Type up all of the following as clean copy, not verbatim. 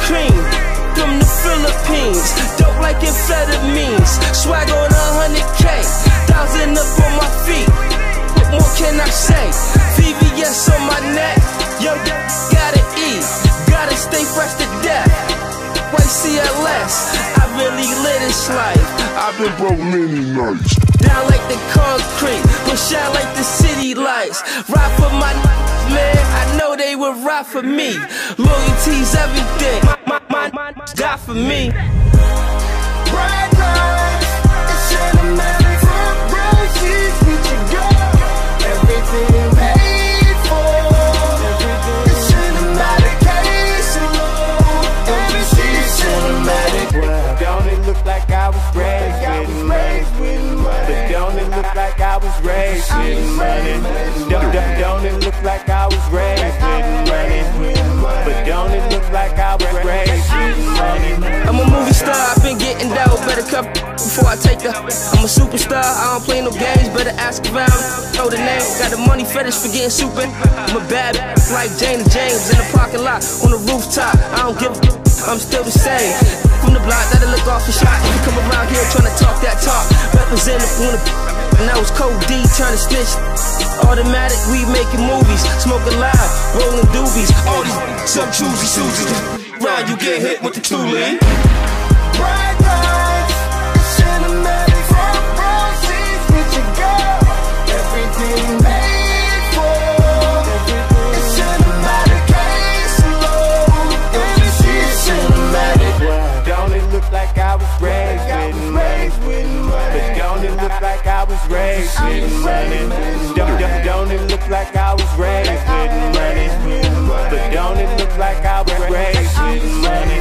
cream from the Philippines, dope like amphetamines. Swag on 100K, 1,000 up on my feet. What more can I say? VVS on my neck, young gotta eat, gotta stay fresh to death. White CLS, I really live this life. I've been broke many nights. Down like the concrete, but shine like the city lights. Ride for my man, I know they would ride for me. Loyalty's everything, my die for me. Bright lights, it's cinematic. Front row seats, we should go. Everything paid for. It's cinematic, case alone. Everything's cinematic. Don't it look like I was raised with money? But don't it look like I was raised with money? Don't it look like I was raised with money? But don't it look like I was raised with money? I'm a movie star, I've been getting down. Better cup before I take her. I'm a superstar, I don't play no games. Better ask around, know the name. Got the money fetish for getting super. I'm a bad like Jane and James in the parking lot, on the rooftop. I don't give a I'm still the same. From the block, that'll look off the shot. You come around here trying to talk that talk. Representing from the and that was Code D, turning snitch. Automatic, we making movies. Smoking loud, rolling doobies. All these some choosy Susie. Round, you get hit with the two-lead. Bright lights, it's cinematic. Front row seats, we should go. Everything paid for. It's cinematic, case alone. Everything's cinematic. Don't it look like I was raised with money? But don't it look like I was raised with money? Don't it look like I was raised with money? But don't it look like I was raised with money?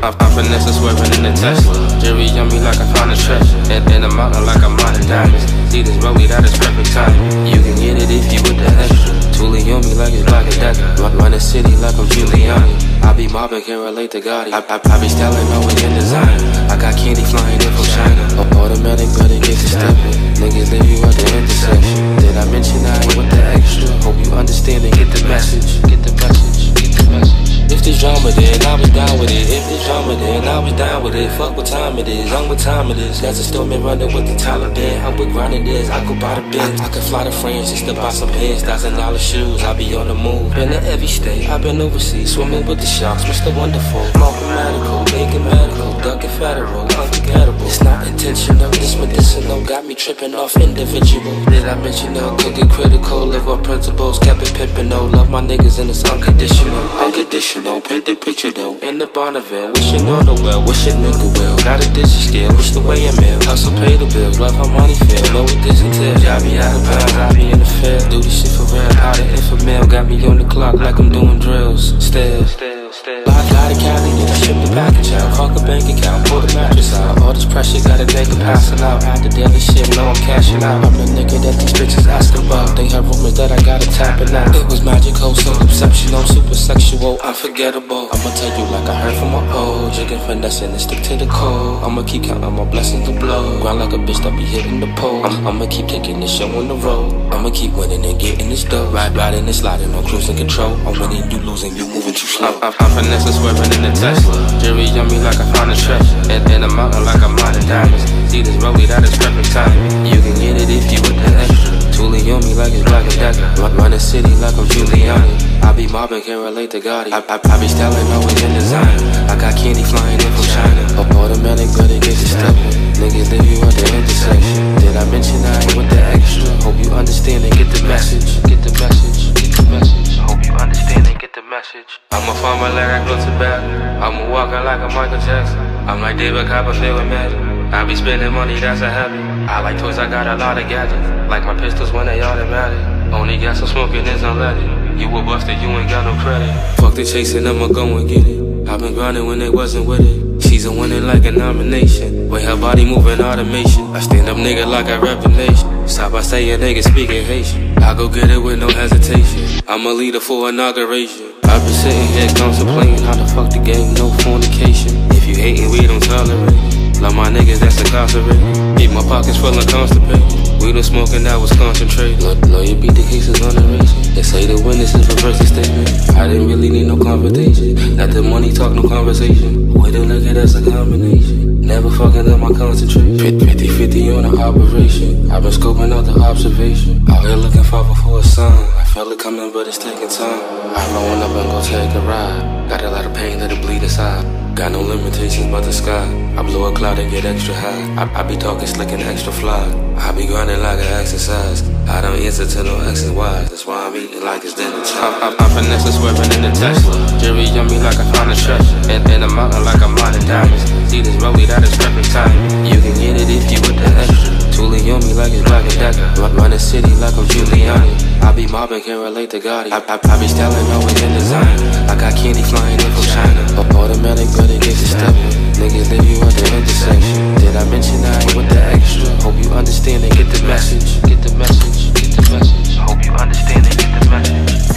I'm finessing, swerving in the Tesla. Jerry on me like I found a treasure. In the mountain like I'm mining diamonds. See this rollie, that is perfect timing. You can get it if you with the extra. Toolie on me like it's Black and Decker. Run the city like I'm Giuliani. I be mobbing, can't relate to Gotti. I be styling, always in design. I got candy flying in from China. Automatic, better get to stepping. Niggas leave you at the intersection. Did I mention I ain't with the extra? Hope you understand and get the message. Get the message, get the message. If this drama then I was down with it. If this drama then I was down with it. Fuck what time it is, I'm what time it is. That's a storming running with the Taliban. How big grinding is, I go buy the bed. I could fly to France just to buy some pants. $1,000 shoes, I be on the move. Been to every state, I've been overseas. Swimming with the sharks, Mr. Wonderful. Smoking medical, making medical. Ducking federal, unforgettable. It's not intentional, it's medicinal. Got me tripping off individual. Did I mention no cooking critical? Live on principles, kept it pimpin'. No, love my niggas and it's unconditional. Unconditional. Paint the picture though, in the Bonneville. Wishing all the well, wishing nigga well. Got a digit scale, wish the way I'm in. Hustle, pay the bills, love how money feel. Know what this entails, got me out of bounds, I be in the field. Do this shit for real, how the infamil. Got me on the clock like I'm doing drills. Still Fly to Cali, then I ship the package out. Call the bank account, pull the mattress out. All this pressure got a nigga passing out. After daily shit, know I'm cashing out. I'm the nigga that these bitches asking about. They heard rumors that I got a tapping out. It was magical, so exceptional, super sexual, unforgettable. I'ma tell you like I heard from my old. Drinking finesse and stick to the code. I'ma keep counting my blessings to blow. Grind like a bitch that be hitting the pole. I'ma keep taking this show on the road. I'ma keep winning and getting this dough. Riding and sliding on cruising control. I'm winning, you losing, you moving too slow. I'm finessing, swerving in the Tesla. Jerry on me like I found a treasure. In the mountain like I'm mining diamonds. See this rollie, that is perfect timing. You can get it if you with the extra. Toolie on me like it's Black and Decker. Run the city like I'm Giuliani. I be mobbing, can't relate to Gotti. I be styling, always in design. I got candy flying in from China. Automatic, better get to stepping. Niggas leave you at the intersection. Did I mention I ain't with the extra? Hope you understand and get the message. Get the message, get the message. Hope you understand and get the message. I'ma find my leg, I go to bed. I'ma walking like a Michael Jackson. I'm like David Copperfield with magic. I be spending money, that's a habit. I like toys, I got a lot of gadgets. Like my pistols when they automatic. On Only got some smoking is unleaded. You a buster, you ain't got no credit. Fuck the chasing, I'ma go and get it. I've been grinding when they wasn't with it. She's a winner like a nomination. Way her body moving automation. I stand up nigga like I rep the nation. Stop by say a nigga speaking Haitian. I go get it with no hesitation. I'm a leader for inauguration. I've been sitting here contemplating how the fuck the game, no fornication. If you hating, we don't tolerate it. Love my niggas that's incarcerated. Keep my pockets full and constipated. We done smoking, that was concentrated. Lawyer beat the cases on the race. They say the witness is reverse the statement. I didn't really need no confrontation. Not the money talk, no conversation. Way to look at us a combination. Never fucking up my concentration. 50-50 on the operation. I've been scoping out the observation. Out here looking for a sign. I felt it coming, but it's taking time. I'm rolling up and go take a ride. Got a lot of pain, let it bleed inside. Got no limitations but the sky. I blow a cloud and get extra high. I be talking slick and extra fly. I be grinding like an exercise. I don't answer to no X and Y. That's why I'm eating like it's dinner time. I'm finesse swerving in the Tesla. Jerry yummy like I found a treasure. In the mountain like I'm mining diamonds. See this rollie, that is perfect timing. You can get it if you with the extra. Toolie on me like it's Black and Decker. Run the city like I'm Giuliani. I be mobbing, can't relate to Gotti. I be styling, always in design. I got candy flying in from China. Automatic, but it gets a step. Niggas leave you at the intersection. Did I mention I ain't with the extra? Hope you understand and get the message. Get the message, get the message. Hope you understand and get the message.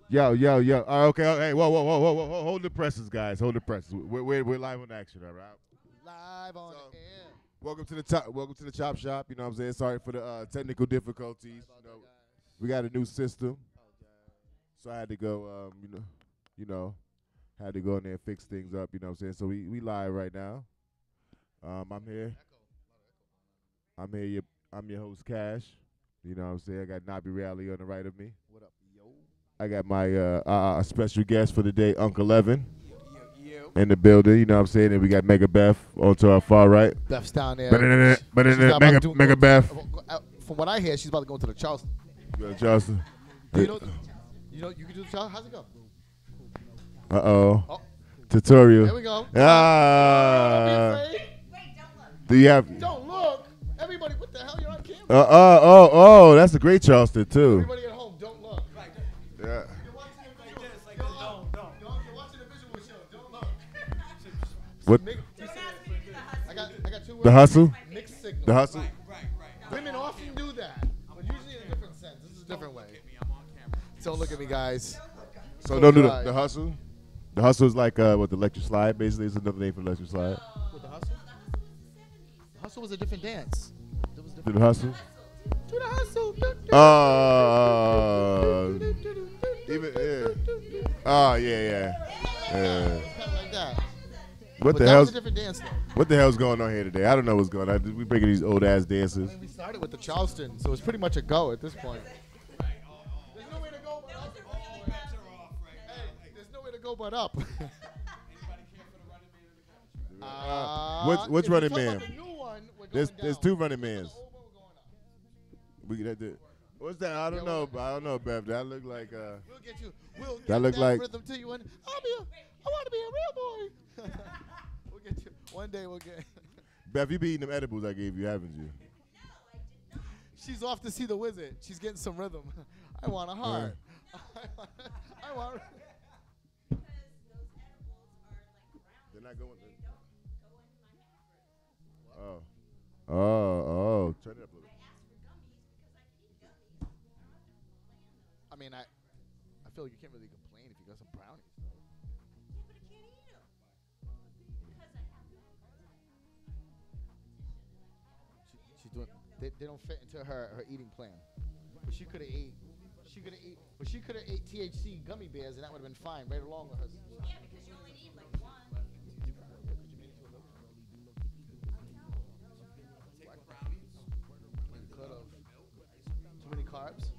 Yo. Okay. Hey, whoa. Hold the presses, guys. Hold the presses. We're live on action, all right? Live on air. Welcome to the Chop Shop. You know what I'm saying? Sorry for the technical difficulties. You know, we got a new system, so I had to go. Had to go in there and fix things up. You know what I'm saying? So we live right now. I'm here. I'm your host, Cash. You know what I'm saying? I got Nabi Rally on the right of me. What up, yo? I got my special guest for the day, Uncle Evan, in the building. You know what I'm saying? And we got Mega Beth on to our far right. Beth's down there. Mega Beth. From what I hear, she's about to go to the Charleston. You got Charleston. You know, you can do the Charleston. How's it go? Oh. Tutorial. There we go. Ah. Don't be afraid. Do you have? Don't look. Everybody, what the hell? You're on camera. Oh. That's a great Charleston too. Everybody at home, don't look. Right. Yeah. You're watching the visual. Like this. Don't. You're watching the visual show. Don't look. What? I got two words. The hustle. Mixed signal. The hustle. Right. Women often do that, but usually in a different sense. This is a different way. Don't look at me, guys. So don't do the hustle. The hustle is like what the electric slide basically is another name for the electric slide. What, the hustle? The hustle was a different dance. It was Do different. the hustle. Do the hustle. Even yeah. Oh yeah. Kind of like that. What But the that hell's was a different dance, though. what the hell's going on here today? I don't know what's going on. We breaking these old ass dances. I mean, we started with the Charleston, so it's pretty much a go at this point. There's no way to go but up. Hey, there's no way to go but up. Which if Running we talk Man? about the new one, we're There's going two down. Running If we Mans. go over, we're going up. What's that? I don't know. I don't know, Bev. That look like We'll get you. We'll That get look that like- rhythm to you, and I want to be a real boy. We'll get you. One day we'll get. Bev. You be eating them edibles I gave you, haven't you? She's off to see the wizard. She's getting some rhythm. I want a heart. I want. They're not going. Oh. Turn it up a little. I mean, I feel like you can't really complain if you got some brownies. She's doing. They don't fit into her eating plan. But she could have ate. But she could have ate THC gummy bears, and that would have been fine, right along with her. Yeah, because you only need like one. Could have. Too many carbs.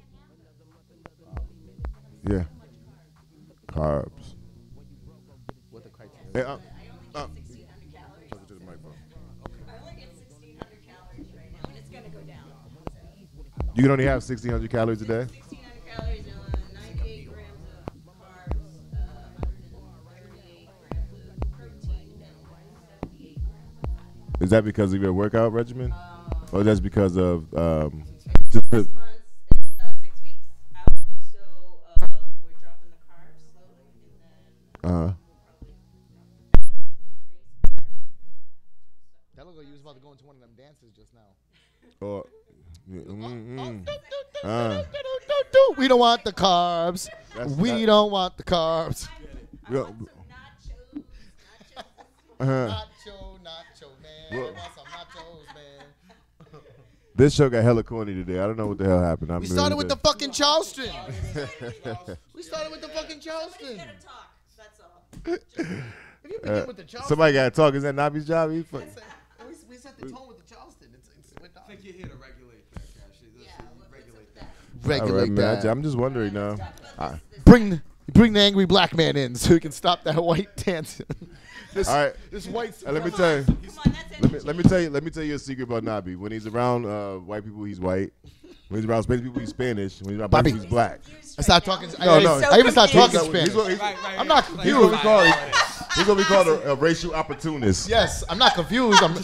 Yeah. Carbs. What the criteria? Hey, I only get 1,600 calories. talk to the microphone. I only get 1,600 calories right now, and it's gonna go down. You can only have 1,600 calories a day. 1,600 calories and 98 grams of carbs, 138 grams of protein, and 78 grams of fat. Is that because of your workout regimen, or that's because of It's 6 months, it's 6 weeks out, so we're dropping the carbs slowly, and then That looked like you was about to go into one of them dances just now. or We don't want the carbs. That's We not- don't want the carbs. I want some nachos. Nacho, man. I Well- want some nachos, man. This show got hella corny today. I don't know what the hell happened. We started with the fucking Charleston. We started with the fucking Somebody's Charleston. gotta talk, that's all. If you begin with the Charleston, Somebody got to talk. Is that Nabi's job? He fuck- we set the tone with the Charleston. We're done. I think you're here to regulate that, Cash. Yeah, Regulate that. All right, Regulate man. that. I'm just wondering now. Bring the angry black man in so we can stop that white dance. This, All right. this white. Let me tell you. Come on, that's Let me tell you a secret about Nabi. When he's around white people, he's white. When he's around Spanish people, he's Spanish. When he's around black Bobby. people, he's black. I started talking. No, I even started talking He's Spanish. what- I'm not He's confused. what we call he's what we call a racial opportunist. Yes, I'm not confused. I'm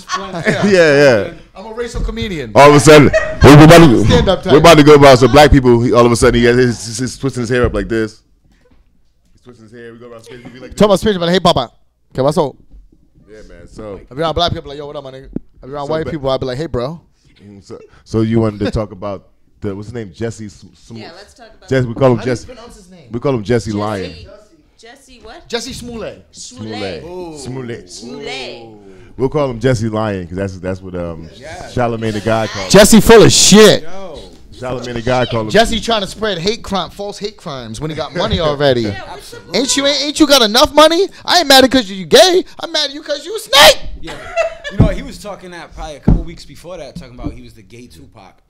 Yeah. I'm a racial comedian. All of a sudden, Stand-up time. we're about to go about some black people. All of a sudden, he has he's twisting his hair up like this. He's twisting his hair. We go around Spanish people like Talk about Spanish, but hey, Papa. ¿Qué pasó? yeah, man. So, I be around black people like, yo, what up, my nigga? I be around So white ba- people, I be like, hey, bro. so you wanted to talk about what's his name? Jesse. Yeah, let's talk about Jesse. We call him How do you Jesse. pronounce his name? We call him Jesse Lion. Jesse what? Jesse Smollett. Smollett. Smollett. Smollett. We'll call him Jesse Lion because that's what Charlamagne the God called him. Jesse full of shit. Charlamagne the God called him. Jesse trying to spread false hate crimes when he got money already. Yeah, what's the Ain't you got enough money? I ain't mad because you gay. I'm mad at you because you a snake. Yeah. You know, he was talking that probably a couple weeks before that, talking about he was the gay Tupac.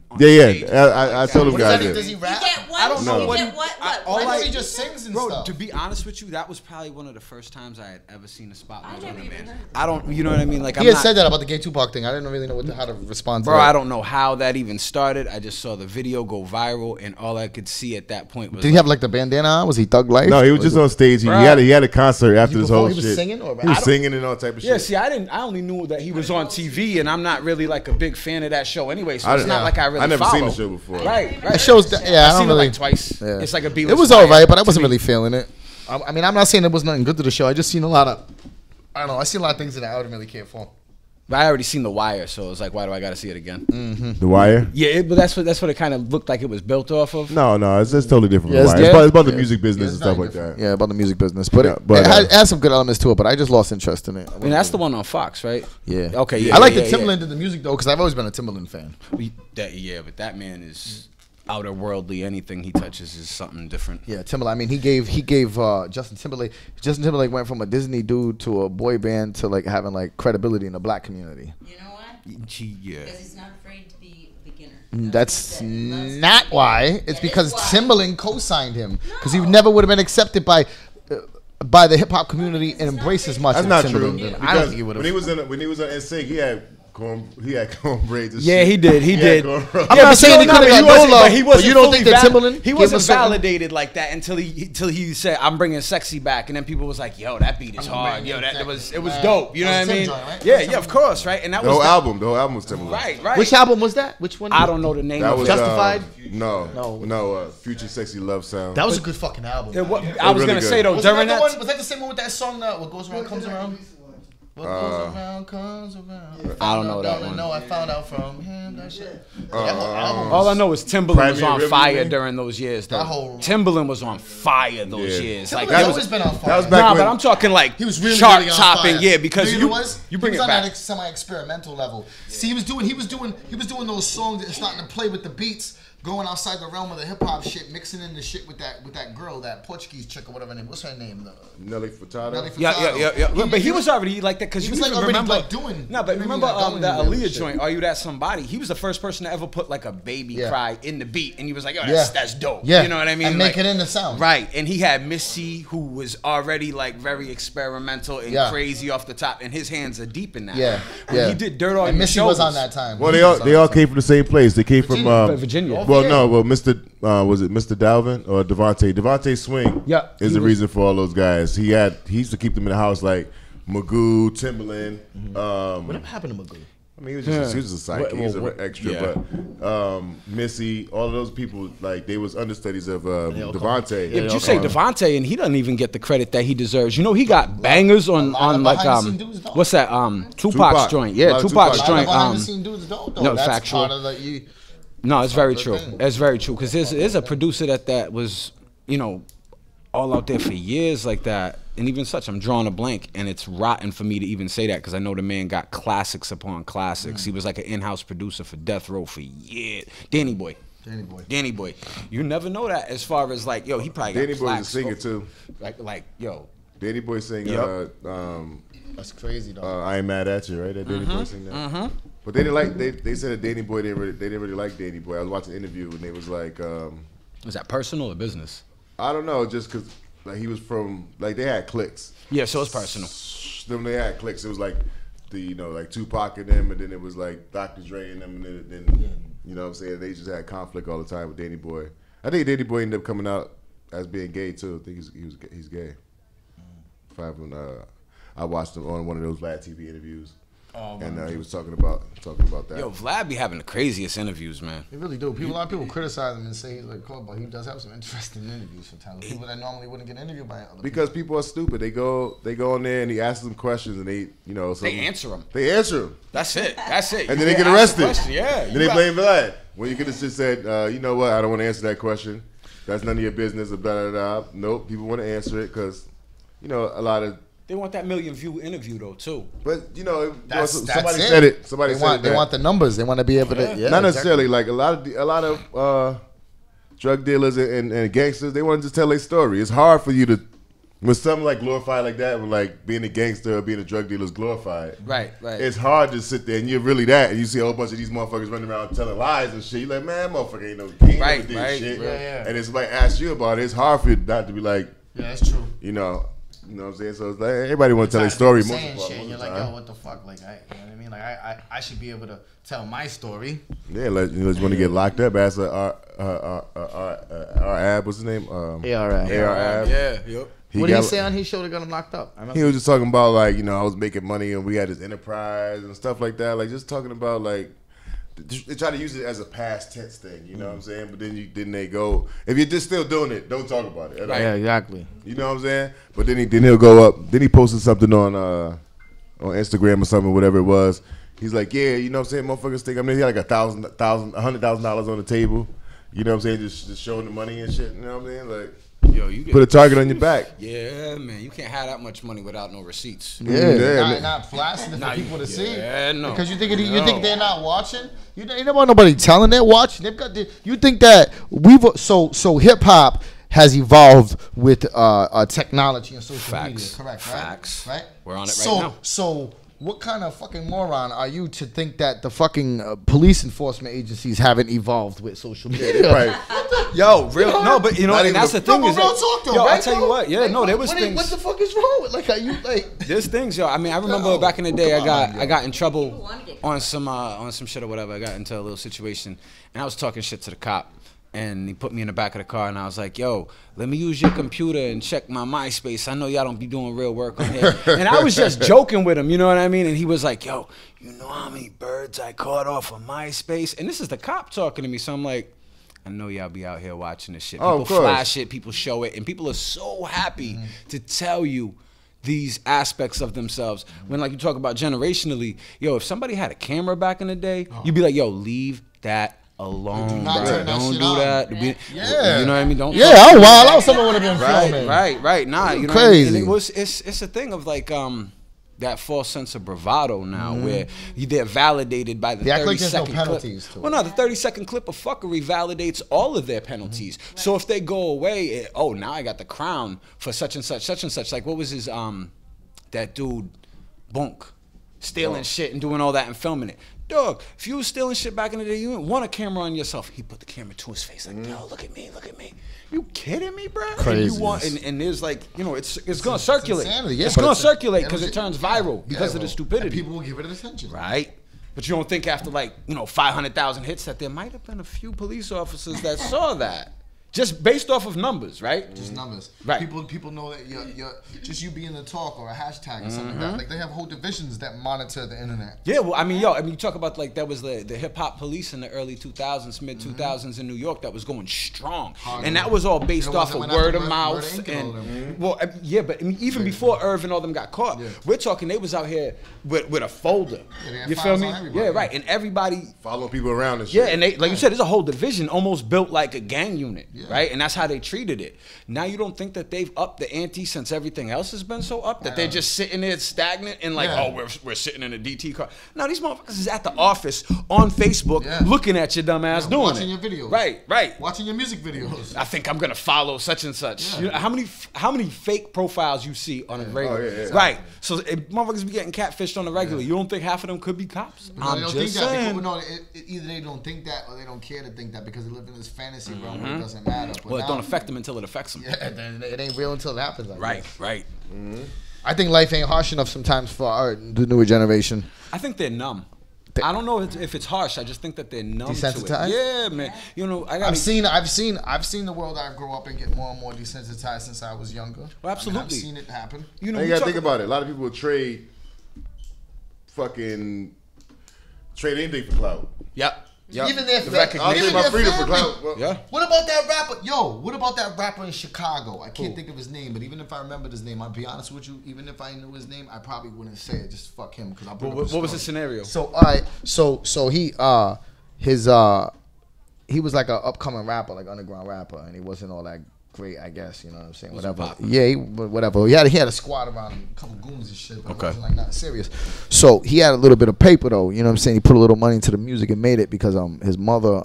on Yeah. stage. I told him What does guys that mean? that. Does he You rap? get what? I don't know You what get he- what? I- What? all What? I I- thought he just sings and Bro, stuff. to be honest with you, that was probably one of the first times I had ever seen a spotlight I on never a even man. heard I don't, you know what I mean? Like, He I'm had not, said that about the gay Tupac thing. I didn't really know how to respond to bro, that. I don't know how that even started. I just saw the video go viral, and all I could see at that point was Did he have like the bandana on? Was he Thug Life? No, he was just on stage. He had a concert after this whole he was shit. singing or he was I don't- singing and all type of yeah, shit. see, I only knew that he was on TV, and I'm not really like a big fan of that show anyway. So I it's didn't- not like I really I never follow. seen the show before. Right. That show's yeah. I I've don't seen really. it like twice. Yeah. It's like a B. It was alright, but I wasn't really feeling it. I mean, I'm not saying there was nothing good to the show. I just seen a lot of. I don't know. I seen a lot of things that I wouldn't really care for. But I already seen The Wire, so it's like, why do I got to see it again? The Wire? Yeah, but that's what it kind of looked like it was built off of. No, it's totally different. Yeah, from The Wire. It's about the music business and stuff like that. Yeah, about the music business, but Yeah, it, but, it had some good elements to it. But I just lost interest in it. I mean, that's the one on Fox, right? Yeah. Okay. Yeah, I like yeah, the Timbaland in the music though, because I've always been a Timbaland fan. Yeah, but that man is. outer worldly. Anything he touches is something different. Yeah, Timberlake. I mean, he gave Justin Timberlake. Justin Timberlake went from a Disney dude to a boy band to like having like credibility in the black community. You know why? Yeah. Because he's not afraid to be a beginner. That's not why. It's because Timberlake co-signed him because he never would have been accepted by the hip hop community and embraced as much. That's as not Timberlake true. did. I don't think he would When have. he was on NSYNC, he had corn braids. And Yeah, shit. he did. He did. had corn- I'm not saying he could've got no love, but he but wasn't. you don't fully think that Timberland He gave wasn't us something? validated like that until he said, "I'm bringing sexy back," and then people was like, "Yo, that beat is hard. Yo, that was dope." You know what I mean? Yeah, of course, right? And that The was whole album was Timberland. right. Which album was that? Which one? I don't know the name That of was it. Justified? No. Future Sexy Love Sound. That was a good fucking album. I was really gonna good. say though, Was during that the that. one? Was that the same one with that song that What Goes Around Comes Around? What goes around comes around. I don't know that one. No, I found out from him that shit. All I know is Timberland was Crimea on River, fire you mean? during those years. Though. That whole- Timberland was on fire those Yeah. years. Timberland's Like always been on fire. that was back nah, when- but I'm talking like He was really chart on topping. fire. Yeah, because know you what it was? you bring he it was back. on that semi-experimental level. See, he was doing those songs that starting to play with the beats, going outside the realm of the hip hop shit, mixing in the shit with that girl, that Portuguese chick or whatever her name. What's her name? Nelly Furtado. Nelly Furtado. Yeah. But he was already like that because He you was, like, even already, remember. like, doing- No, but really, remember like, going that in there and Aaliyah shit. joint. Are You That Somebody? He was the first person to ever put like a baby Yeah. cry in the beat, and he was like, "Yo, Yeah. that's dope." Yeah. You know what I mean? And Like, make it in the sound. Right, and he had Missy, who was already like very experimental and Yeah. crazy off the top, and his hands are deep in that. Yeah, When yeah. he did Dirt on And Your Missy Shoulders. was on that time. Well, Missy was on they that all time. came from the same place. They came from Virginia. Well, Yeah. no, well, Mr. Was it Mr. Dalvin or Devontae? Devontae Swing. Yeah, is he the was- reason for all those guys. He used to keep them in the house like Magoo, Timberland. Whatever happened to Magoo? I mean, he was just a psychic. He was an extra, yeah. but Missy, all of those people, like they was understudies of Devontae. Yeah, but you say Devontae, and he doesn't even get the credit that he deserves. You know, he got bangers on lot of like behind-the-scene dudes, though. what's that Tupac's Tupac. joint? A Yeah, lot of Tupac's Tupac. joint. Behind the scene dudes don't, though. no, That's factual. part of the No, it's very That's true. the thing. It's very true because there's a producer that was, you know, all out there for years like that, and even such. I'm drawing a blank, and it's rotten for me to even say that because I know the man got classics upon classics. He was like an in-house producer for Death Row for years. Danny Boy. You never know that as far as like, yo, he probably got Danny Boy was a plaques. singer too. Like, yo, Danny Boy sang Yep. That's crazy, though. I Ain't Mad at You, right? That Danny Boy sang that. But they didn't like. They said that Danny Boy they didn't really like Danny Boy. I was watching an interview and they was like, was that personal or business? I don't know, just because like he was from like they had cliques. Yeah, so it's personal. Them they had cliques. It was like the like Tupac and them, and then it was like Dr. Dre and them, and then you know what I'm saying, they just had conflict all the time with Danny Boy. I think Danny Boy ended up coming out as being gay too. I think he's gay. I watched him on one of those Vlad TV interviews, and he was talking about that. Yo, Vlad be having the craziest interviews, man. They really do. A lot of people criticize him and say he's like cold, but he does have some interesting interviews sometimes. People that normally wouldn't get interviewed by other Because people are stupid. They go in there and he asks them questions and they answer them. They answer them. That's it. And then they get arrested. Yeah. Then they blame Vlad. When you could have just said, you know what, I don't want to answer that question. That's none of your business. Or blah, blah, blah. Nope, people want to answer it because, you know, a lot of. They want that million view interview though too. But you know, That's somebody it. said it. Somebody They said want, it. they want the numbers. They want to be able to. Yeah, Not exactly. necessarily. Like a lot of drug dealers and gangsters, they want to just tell their story. It's hard for you to. When something like glorified like that, when like being a gangster or being a drug dealer is glorified. Right. It's hard to sit there and you're really that, and you see a whole bunch of these motherfuckers running around telling lies and shit. You're like, man, motherfucker ain't no he never did shit. Yeah. And it's like ask you about it. It's hard for you not to be like, Yeah, that's true. you know what I'm saying. So it's like everybody want to tell their story. Most Saying of shit, and you're like, yo, what the fuck? Like, you know what I mean? Like, I should be able to tell my story. Yeah, you want to get locked up. Ask our Ab, what's his name? AR Ab. Yeah. Yep. What did he say on his show that got him locked up? I remember. He was just talking about like, you know, I was making money and we had this enterprise and stuff like that. Like just talking about like they try to use it as a past tense thing, you know what I'm saying? But then they go, if you're just still doing it, don't talk about it. Right. Yeah, exactly. You know what I'm saying? But then he'll go up. Then he posted something on Instagram or something, whatever it was. He's like, yeah, you know what I'm saying? Motherfuckers think he had like $100,000 on the table. You know what I'm saying? Just showing the money and shit. You know what I'm saying? Like. Yo, you Put a target on your back. Yeah, man. You can't have that much money without no receipts. Yeah. Not flashing it for people to see. Yeah, no. Because you think they're not watching. You don't want nobody telling they're watching. They've got. You think that so hip hop has evolved with technology and social media. Correct. Right? Facts. Right. We're on it right now. So what kind of fucking moron are you to think that the fucking police enforcement agencies haven't evolved with social media? Right. Yo, real no, but you know, and that's the thing is, real talk though, yo, right, I tell you what, yeah, no, there was things. What the fuck is wrong with are you like? There's things, yo. I mean, I remember back in the day, I got in trouble on some shit or whatever. I got into a little situation, and I was talking shit to the cop. And he put me in the back of the car, and I was like, yo, let me use your computer and check my MySpace. I know y'all don't be doing real work on here. And I was just joking with him, you know what I mean? And he was like, yo, you know how many birds I caught off of MySpace? And this is the cop talking to me, so I'm like, I know y'all be out here watching this shit. People flash it, people show it, and people are so happy to tell you these aspects of themselves. When like you talk about generationally, yo, if somebody had a camera back in the day, you'd be like, yo, leave that alone, bro. Don't do that. Yeah. You know what I mean? Don't. Yeah, oh wow, someone would have been filming. Right. Nah, you know crazy. What I mean? It's a thing of like that false sense of bravado now, where they're validated by the 30-second penalties clip. Well, no, the 30-second clip of fuckery validates all of their penalties. So if they go away, now I got the crown for such and such. Like what was his that dude, Bunk, stealing shit and doing all that and filming it. Dog, if you was stealing shit back in the day, you didn't want a camera on yourself. He put the camera to his face like, yo, look at me. You kidding me, bro? Crazy. And there's like, it's gonna circulate. It's gonna circulate because it turns viral because of the stupidity. And people will give it attention. Right. But you don't think after 500,000 hits that there might have been a few police officers that saw that. Just based off of numbers, right? Just numbers. Right. People know that you're just you being the talk or a hashtag or something like that. Like they have whole divisions that monitor the internet. Yeah, well, I mean, you talk about like that was the hip hop police in the early 2000s, mid 2000s in New York that was going strong, and that was all based off of word of mouth and well, yeah, but I mean, even before Irv and all them got caught, we're talking they was out here with a folder. You feel me? Yeah, right, and everybody following people around and shit. Yeah, and they like you said, there's a whole division almost built like a gang unit. Right, and that's how they treated it. Now you don't think that they've upped the ante since everything else has been so up that they're just sitting there stagnant and like, we're sitting in a DT car. No, these motherfuckers is at the office on Facebook looking at your dumb ass doing watching it. Watching your videos. Right. Watching your music videos. I think I'm gonna follow such and such. You know, how many fake profiles you see on a regular? Right. So if motherfuckers be getting catfished on the regular. You don't think half of them could be cops? I'm just saying. Either they don't think that or they don't care to think that because they live in this fantasy realm where it doesn't matter. Well, it don't affect them until it affects them. Yeah, it ain't real until it happens. Right. I think life ain't harsh enough sometimes for the newer generation. I think they're numb. I don't know if it's harsh. I just think that they're numb to it. Yeah, man. You know, I've seen the world I grew up in get more and more desensitized since I was younger. Well, absolutely. I've seen it happen. You gotta think about it. A lot of people trade anything for clout. Yep. Even their freedom for clout. Yeah. What about that rapper? Yo, what about that rapper in Chicago? I can't think of his name, but even if I remembered his name, I'll be honest with you. Even if I knew his name, I probably wouldn't say it. Just fuck him because I. What was the scenario? So all right, so he he was like an upcoming rapper, like underground rapper, and he wasn't all that great, I guess. You know what I'm saying? Whatever. Yeah, whatever. He had a squad around him, a couple goons and shit. But it wasn't like not serious. So he had a little bit of paper though. You know what I'm saying? He put a little money into the music and made it because his mother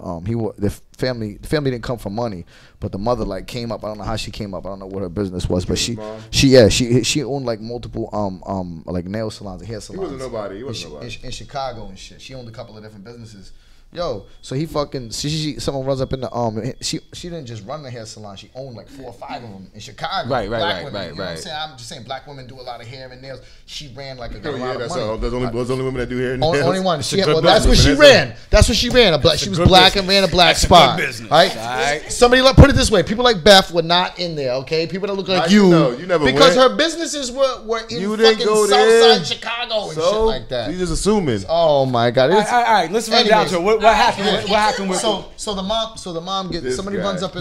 the family didn't come from money, but the mother like came up. I don't know how she came up. I don't know what her business was, but she owned like multiple like nail salons and hair salons. He wasn't nobody. In Chicago and shit. She owned a couple of different businesses. Yo, so he fucking someone runs up in the she didn't just run the hair salon, she owned like 4 or 5 of them in Chicago. Right. You know what I'm saying? I'm just saying black women do a lot of hair and nails. She ran like a lot of money. All. There's only women that do hair and nails. Only one. That's what she ran. That's what she ran. She was black and ran a black spot. Right? Somebody put it this way: people like Beth were not in there. Okay, people that look like you never because her businesses were in fucking Southside Chicago and shit like that. You just assuming. Oh my God! All right, let's run down to it. What happened? What happened with so the mom gets somebody runs up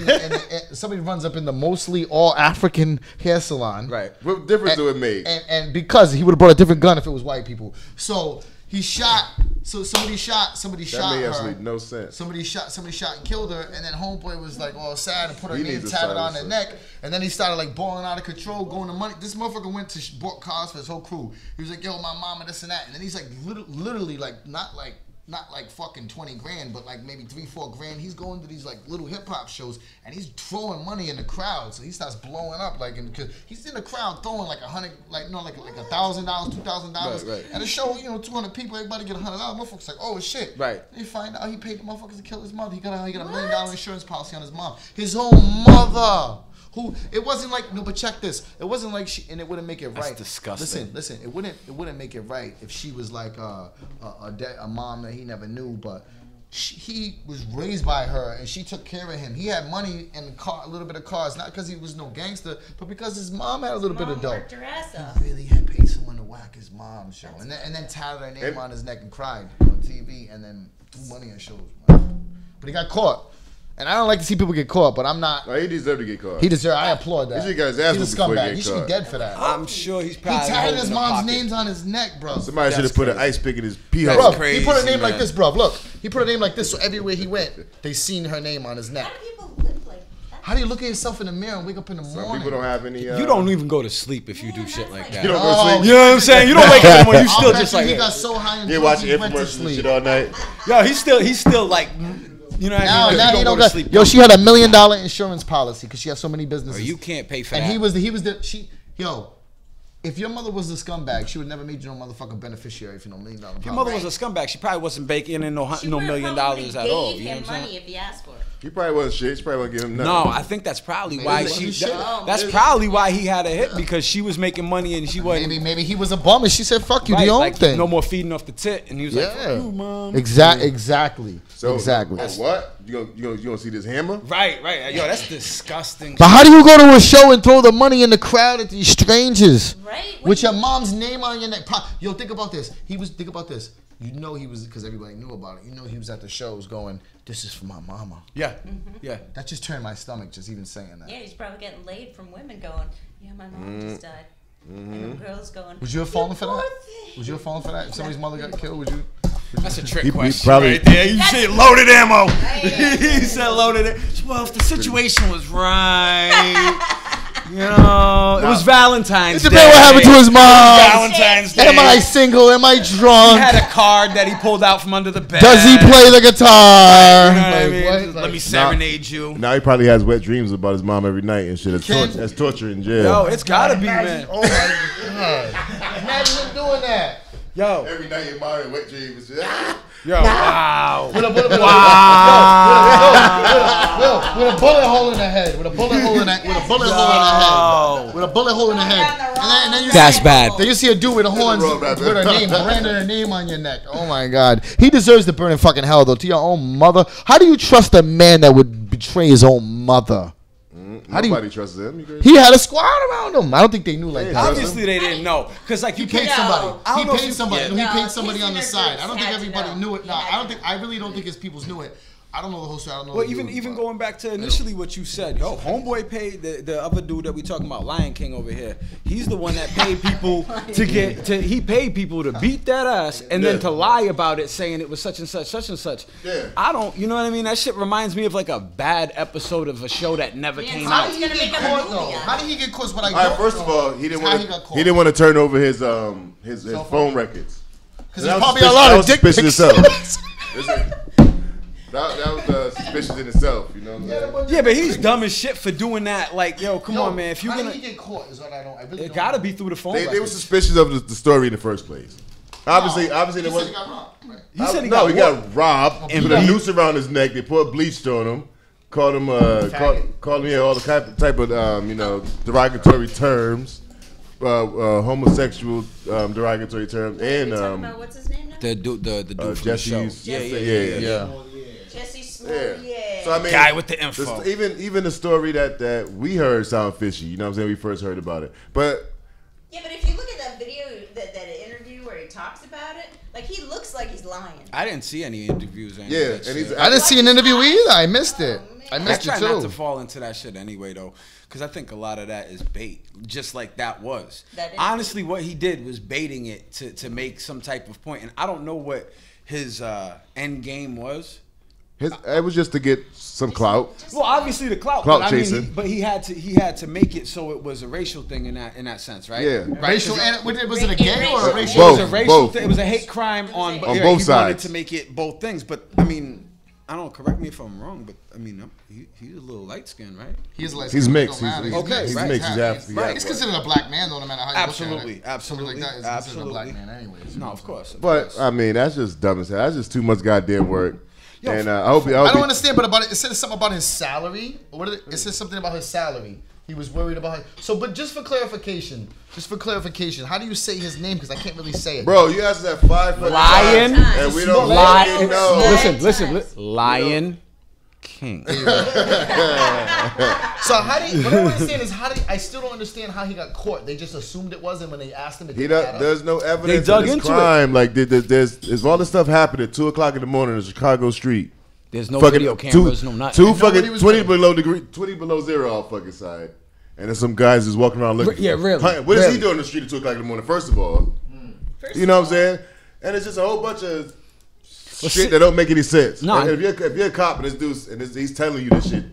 in the mostly all African hair salon. Right. What difference do it make? And because he would have brought a different gun if it was white people. So he shot. So somebody shot That made her. absolutely no sense. Somebody shot and killed her, and then homeboy was like all sad and put her He name needs a tatted on her silence. neck, and then he started like balling out of control, going to money. This motherfucker went to bought cars for his whole crew. He was like, yo, my mama, this and that, and then he's like literally like not like fucking 20 grand, but like maybe 3-4 grand. He's going to these like little hip hop shows and he's throwing money in the crowd. So he starts blowing up like, cause he's in the crowd throwing like $100, like $1,000, $2,000 Right. at a show. 200 people, everybody get $100. Motherfuckers like, oh shit. Right. They find out he paid the motherfuckers to kill his mother. He got a $1 million insurance policy on his mom. His own mother. Who it wasn't like no, but check this. It wasn't like she, and it wouldn't make it right. That's disgusting. Listen. It wouldn't make it right if she was like a mom that he never knew, but he was raised by her and she took care of him. He had money and a little bit of cars, not because he was no gangster, but because his mom had a little bit of dough. Worked her ass off. He really had paid someone to whack his mom show, and then tatted her name on his neck and cried on TV, and then threw money in shows. But he got caught. And I don't like to see people get caught, but I'm not. No, he deserved to get caught. He deserved. I applaud that. He should got his ass He's a whooped before he scumbag. get He should caught. be dead for that. I'm sure he's He probably tatted holding his a mom's pocket. names on his neck, bro. Somebody should have put an ice pick in his pee Bro, hole. crazy, he put a name like man. this, bro. Look, he put a name like this, so everywhere he went, they seen her name on his neck. How do people live like that? How do you look at yourself in the mirror and wake up in the Some morning? people don't have any. You don't even go to sleep if you do shit like that. You don't go Oh, to sleep. You know what I'm saying? You don't wake up in the morning. You I'll still bet just you like he got so high and Yeah, drunk, watching he went to infomercials and sleep. shit all night. yo. He's still like, you know what I mean? Now You he don't go to got. sleep. Yo, she had $1 million insurance policy because she has so many Or businesses. you can't pay for and that. he was the. If your mother was a scumbag, she would never made you no motherfucking beneficiary for no $1 million. If your mother was a scumbag, she probably wasn't baking in no She $1 would've million probably at all. gave You know him what I'm money saying? if he asked for it. He probably wasn't shit. She probably wasn't giving him nothing. No, I think that's probably why Maybe she. he should. That's probably why he had a hit because she was making money and she wasn't. Maybe he was a bum and she said, "Fuck you, Right, do your own like, thing." no more feeding off the tit, and he was like, Yeah. "Fuck you, mom." Exactly. So, exactly. oh, what? You gonna see this hammer? Right. Yo, that's disgusting. But how do you go to a show and throw the money in the crowd at these strangers? Right? With your mom's name on your neck. Yo, think about this. Think about this. You know he was, because everybody knew about it. You know he was at the shows going, "This is for my mama." Yeah. Yeah. That just turned my stomach just even saying that. Yeah, he's probably getting laid from women going, yeah, my mom just died. And the girls going, Would you have fallen for poor that? thing. Would you have fallen for that? If somebody's mother got killed, would you? That's a trick He question probably- right there. You said loaded ammo. Right. He said loaded ammo. Well, if the situation was right, you know, it was Valentine's It Day. depends what happened to his mom. Valentine's Day. Am I single? Am I He drunk? had a card that he pulled out from under the bed. Does he play the guitar? You know what I Like, mean? what? Just Like- let me serenade you. Now he probably has wet dreams about his mom every night and shit. Ken- That's torture in jail. Yo, it's gotta be, man. Oh my god! Imagine him doing that. Yo, Every night your mom had wet dreams and shit. wow. With a bullet hole in the head. With a bullet hole in the head. With a bullet hole in the head. And then you That's see, bad. Then you see a dude with the horns wrong, with man. her name, branded her name on your neck. Oh my god. He deserves to burn in fucking hell though. To your own mother. How do you trust a man that would betray his own mother? How do you? Nobody trusts him. You crazy? He had a squad around him. I don't think they knew like that. Obviously, they didn't know. Because, like, He you paid can't. somebody. I He don't know if paid you- somebody. yeah. He No, paid somebody his on the intergroups side. I don't think had to everybody know. knew it. He No, had to I really don't think his peoples knew it. I don't know the whole story. I don't know. Well, the even dude, even but- going back to initially what you said, yo, homeboy paid the other dude that we talking about, Lion King over here. He's the one that paid people he paid people to beat that ass and then Yeah. to lie about it, saying it was such and such. Yeah. I don't, you know what I mean? That shit reminds me of like a bad episode of a show that never Yeah, came it's How out. did he He's gonna get make a caught movie though? out of How did he get caught? What I All right, don't first of know all, he didn't is how want got to. caught. He didn't want to turn over his phone records. Because That there's was probably a suspicious- lot that of was dick suspicious pics. itself. That was suspicious in itself. You know what I'm saying? Yeah, but he's dumb as shit for doing that. Like, yo, come on, man. If you're how gonna, did he get caught? Is what I don't. I really it don't gotta know. be through the phone. They were records. suspicious of the story in the first place. Obviously, He there said he was. got robbed. Right. He said he No, he got got robbed. And Put a beat. noose around his neck. They poured bleach on him. Called him called him all the type of derogatory terms, homosexual derogatory terms, and talking about what's his name now? the dude from the show. Jesse's. Yeah. Jesse Small, Yeah. yeah. So I mean, Guy with the info. Even the story that we heard sound fishy. You know what I'm saying? We first heard about it, but Yeah, but if you look at that video, that interview where he talks about it, like he looks like he's lying. I didn't see any interviews. Or anything yeah, of that and he's. shit. I didn't see an interview either. I missed it. Oh, man. I I missed try it not too. to fall into that shit anyway, though, because I think a lot of that is bait, just like that was. Honestly, what he did was baiting it to make some type of point, and I don't know what his end game was. It was just to get some clout. Well, obviously the clout, Clout but I mean, chasing. he had to make it so it was a racial thing in that sense, right? Yeah. Right? Racial, and was it a gay or a racial? Both. It was a racial thing. It was a hate crime on both he wanted sides. to make it both things, but I mean, I don't correct me if I'm wrong, but I mean, he's a little light skinned, right? He's like He's mixed. He's He's right. mixed. He's half. Right. He's considered a black man, though, no matter how you Absolutely, look at it. absolutely, Somebody like that is considered a black man, anyways. No, of course. But I mean, that's just dumb as hell. That's just too much goddamn work. Yo, And I hope. I don't understand, but about it says something about his salary. What did it says something about his salary. He was worried about it. So, but just for clarification, how do you say his name? Because I can't really say it. Bro, you asked that 5 fucking Lion. times, and we don't fucking know. Listen. Lion King. So how do you? What I don't understand is I still don't understand how he got caught. They just assumed it was, and when they asked him, it didn't add up. There's no evidence dug of this into crime. Like there's all this stuff happened at 2:00 in the morning in Chicago street. There's no Fucking video cameras, no nothing. Two nobody fucking was 20 gonna- below zero all fucking side. And there's some guys just walking around looking. Yeah, really, What is he really. doing in the street at 2:00 in the morning? First of all, you know what I'm saying? And it's just a whole bunch of shit that don't make any sense. No, And if you're a cop and this dude's and he's telling you this shit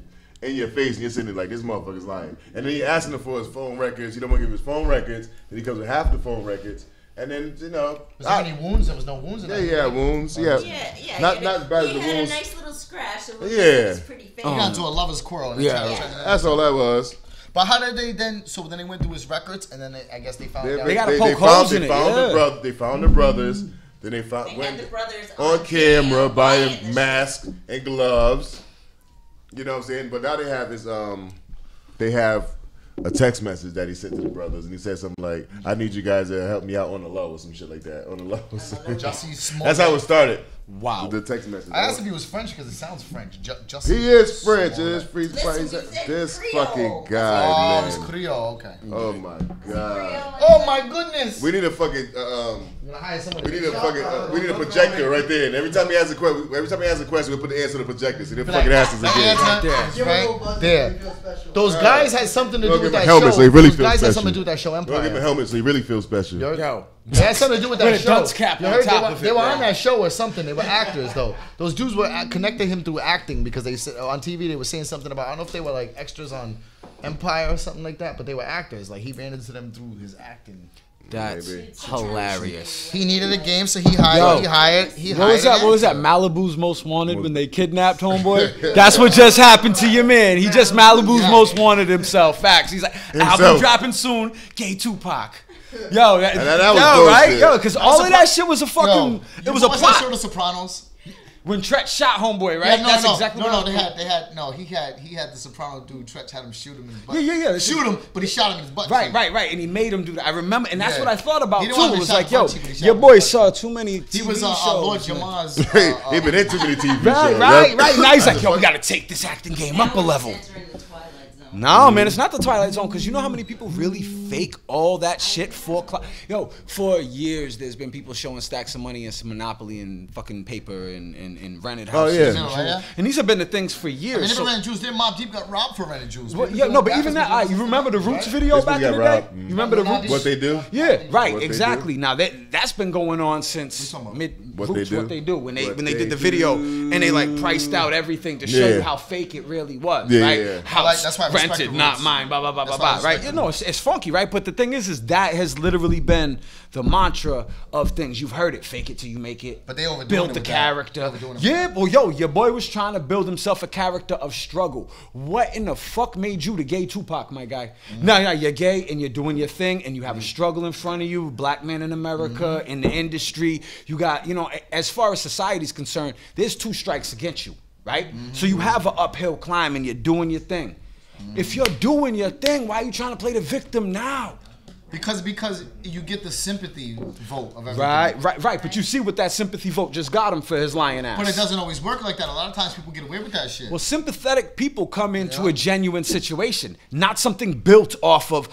in your face and you're sitting there like, this motherfucker's lying. And then you're asking him for his phone records. You don't want to give his phone records. Then he comes with half the phone records. And then, you know. Was there any wounds? There was no wounds in that. Yeah, wounds. Yeah. Yeah. Not he had as bad as the He had wounds. a nice little scratch. It was, Yeah. it was pretty He famous. got into a lover's quarrel. And Yeah. That's all that was. But how did they then? So then they went through his records, and then I guess they found out. They gotta poke holes in it, They found the brothers. Then they found They went had the brothers on camera buying buying the masks and gloves. You know what I'm saying? But now they have his they have a text message that he sent to the brothers, and he said something like, "I need you guys to help me out on the low," or some shit like that. On the low. Jussie Smollett. That's how it started. Wow. The text message. I asked if he was French because it sounds French. Jussie He is French. It Smollett. is free. Listen, he said This Creole. fucking Oh, guy, it's man. Creole. Okay. Oh my god. Oh my goodness. We need a fucking I'm gonna hire somebody. we need a fucking we need a projector right there. And every time he has a question, we put the answer on the projector. See the fucking answers again. Right there. Those guys had something to do Don't with give him that a helmet show. so he really Those feels guys had special. something to do with that show Don't give him a Empire. helmet so he really feels special. Yo. It had something to do with that With a show. dunce cap You on heard top of it, they were bro. on that show or something. They were actors though. Those dudes were connected him through acting because they said on TV they were saying something about, I don't know if they were like extras on Empire or something like that, but they were actors. Like he ran into them through his acting. That's hilarious. He needed a game, so he hired. What was that? What was that? Malibu's Most Wanted when they kidnapped Homeboy. That's what just happened to your man. He just Malibu's Most Wanted himself. Facts. He's like, album dropping soon. Gay Tupac. Yo, that was right? bullshit. Yo, because all of that shit was a fucking. It was a That plot. show The Sopranos. When Tretch shot Homeboy, right? Yeah, That's exactly what He had the Soprano dude. Tretch had him shoot him in his butt. Yeah. Shoot him, but he shot him in his butt. Right. And he made him do that. I remember, and that's Yeah. what I thought about He too. didn't want It to was shot like, in yo, butt cheek, but he shot your in boy butt. saw too many TV He was shows. Lord man. Jamal's. He been in too many TV shows. Right. Now he's like, yo, we gotta take this acting game up a level. Entering the Twilight Zone. No, man, it's not the Twilight Zone, because you know how many people really fake all that shit for Yo, for years, there's been people showing stacks of money and some Monopoly and fucking paper and rented houses. yeah. And, No, shit. yeah. And these have been the things for I mean, years. never So- rented Jews. Their Mob Deep got robbed for renting Jews. Well, yeah, no, but even that, you remember the Roots video This back one in the got day? robbed. You remember the Roots? What they do? Yeah, right, What they exactly. Now that's been going on since talking about? What Roots, they do? what they do when they What when they they did the video do. and they like priced out everything to show Yeah. you how fake it really was, Yeah, right? yeah. House that's why I respect rented, the not Roots. mine, blah blah blah That's blah why I blah, right? respect You the know, it's funky, right? But the thing is that has literally been the mantra of things. You've heard it, fake it till you make it. But they overdoing build it the with that. character. They overdoing it with Yeah, well, yo, your boy was trying to build himself a character of struggle. What in the fuck made you the gay Tupac, my guy? No, you're gay and you're doing your thing and you have a struggle in front of you, black man in America, in the industry. You got, you know, as far as society's concerned, there's 2 strikes against you, right? So you have an uphill climb and you're doing your thing. If you're doing your thing, why are you trying to play the victim now? Because you get the sympathy vote of everything. Right. But you see what that sympathy vote just got him for his lying ass. But it doesn't always work like that. A lot of times people get away with that shit. Well, sympathetic people come into a genuine situation, not something built off of,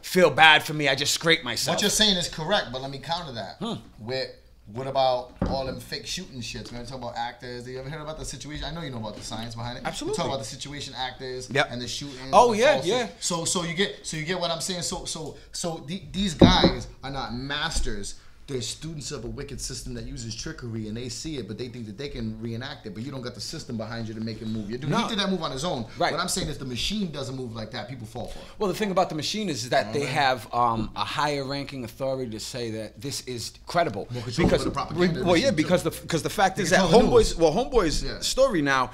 feel bad for me, I just scraped myself. What you're saying is correct, but let me counter that. What about all them fake shooting shits? We're gonna talk about actors. You ever heard about the situation? I know you know about the science behind it. Absolutely. We talk about the situation actors and the shooting. Oh yeah, yeah. So you get what I'm saying. So these guys are not masters. They're students of a wicked system that uses trickery, and they see it, but they think that they can reenact it. But you don't got the system behind you to make it move. He did that move on his own. Right. What I'm saying is the machine doesn't move like that. People fall for it. Well, the thing about the machine is that they have a higher ranking authority to say that this is credible. Because the propaganda. Well, yeah, because the fact is that Homeboy's story now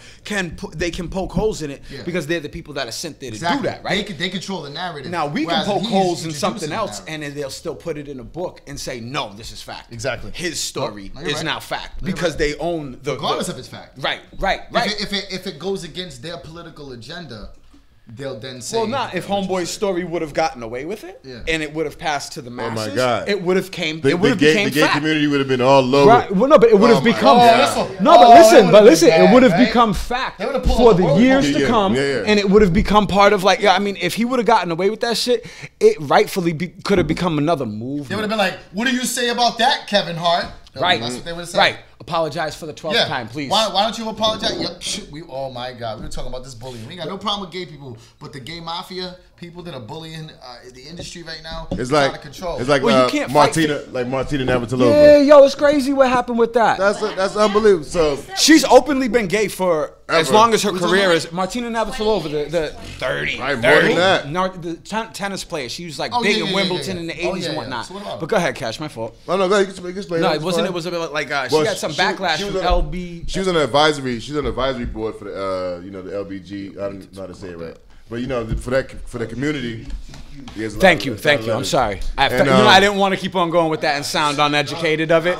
they can poke holes in it because they're the people that are sent there to do that, right? They control the narrative. Now we can poke holes in something else, and then they'll still put it in a book and say, no, this is fact. Exactly. His story is now fact because they own the regardless of its fact. Right. If it goes against their political agenda, they'll then say. Well, not if Homeboy's story would have gotten away with it, and it would have passed to the masses. Oh my God! It would have became the gay community would have been all over. Right. Well, no, but it would have become. But listen, it would have become fact for the years to come, and it would have become part of I mean, if he would have gotten away with that shit, it rightfully could have become another movement. They would have been like, "What do you say about that, Kevin Hart?" Right. That's what they would have said. Right. Apologize for the 12th time, please. Why don't you apologize? Oh my God, we were talking about this bullying. We got no problem with gay people, but the gay mafia, people that are bullying the industry right now, it's like out of control. It's like Martina Navratilova. Yeah, yo, it's crazy what happened with that. That's unbelievable. So she's openly been gay for as long as her career is. Martina Navratilova, the 30, the tennis player. She was big in Wimbledon in the 80s and whatnot. So but go ahead, Cash. My fault. Oh no, go ahead. You can explain. No, it wasn't. It was a bit like she got some backlash from LB. She was on an advisory. She's on an advisory board for the the LBG. I don't know how to say it right, but for that community. Thank you. I'm sorry. I didn't want to keep on going with that and sound uneducated of it.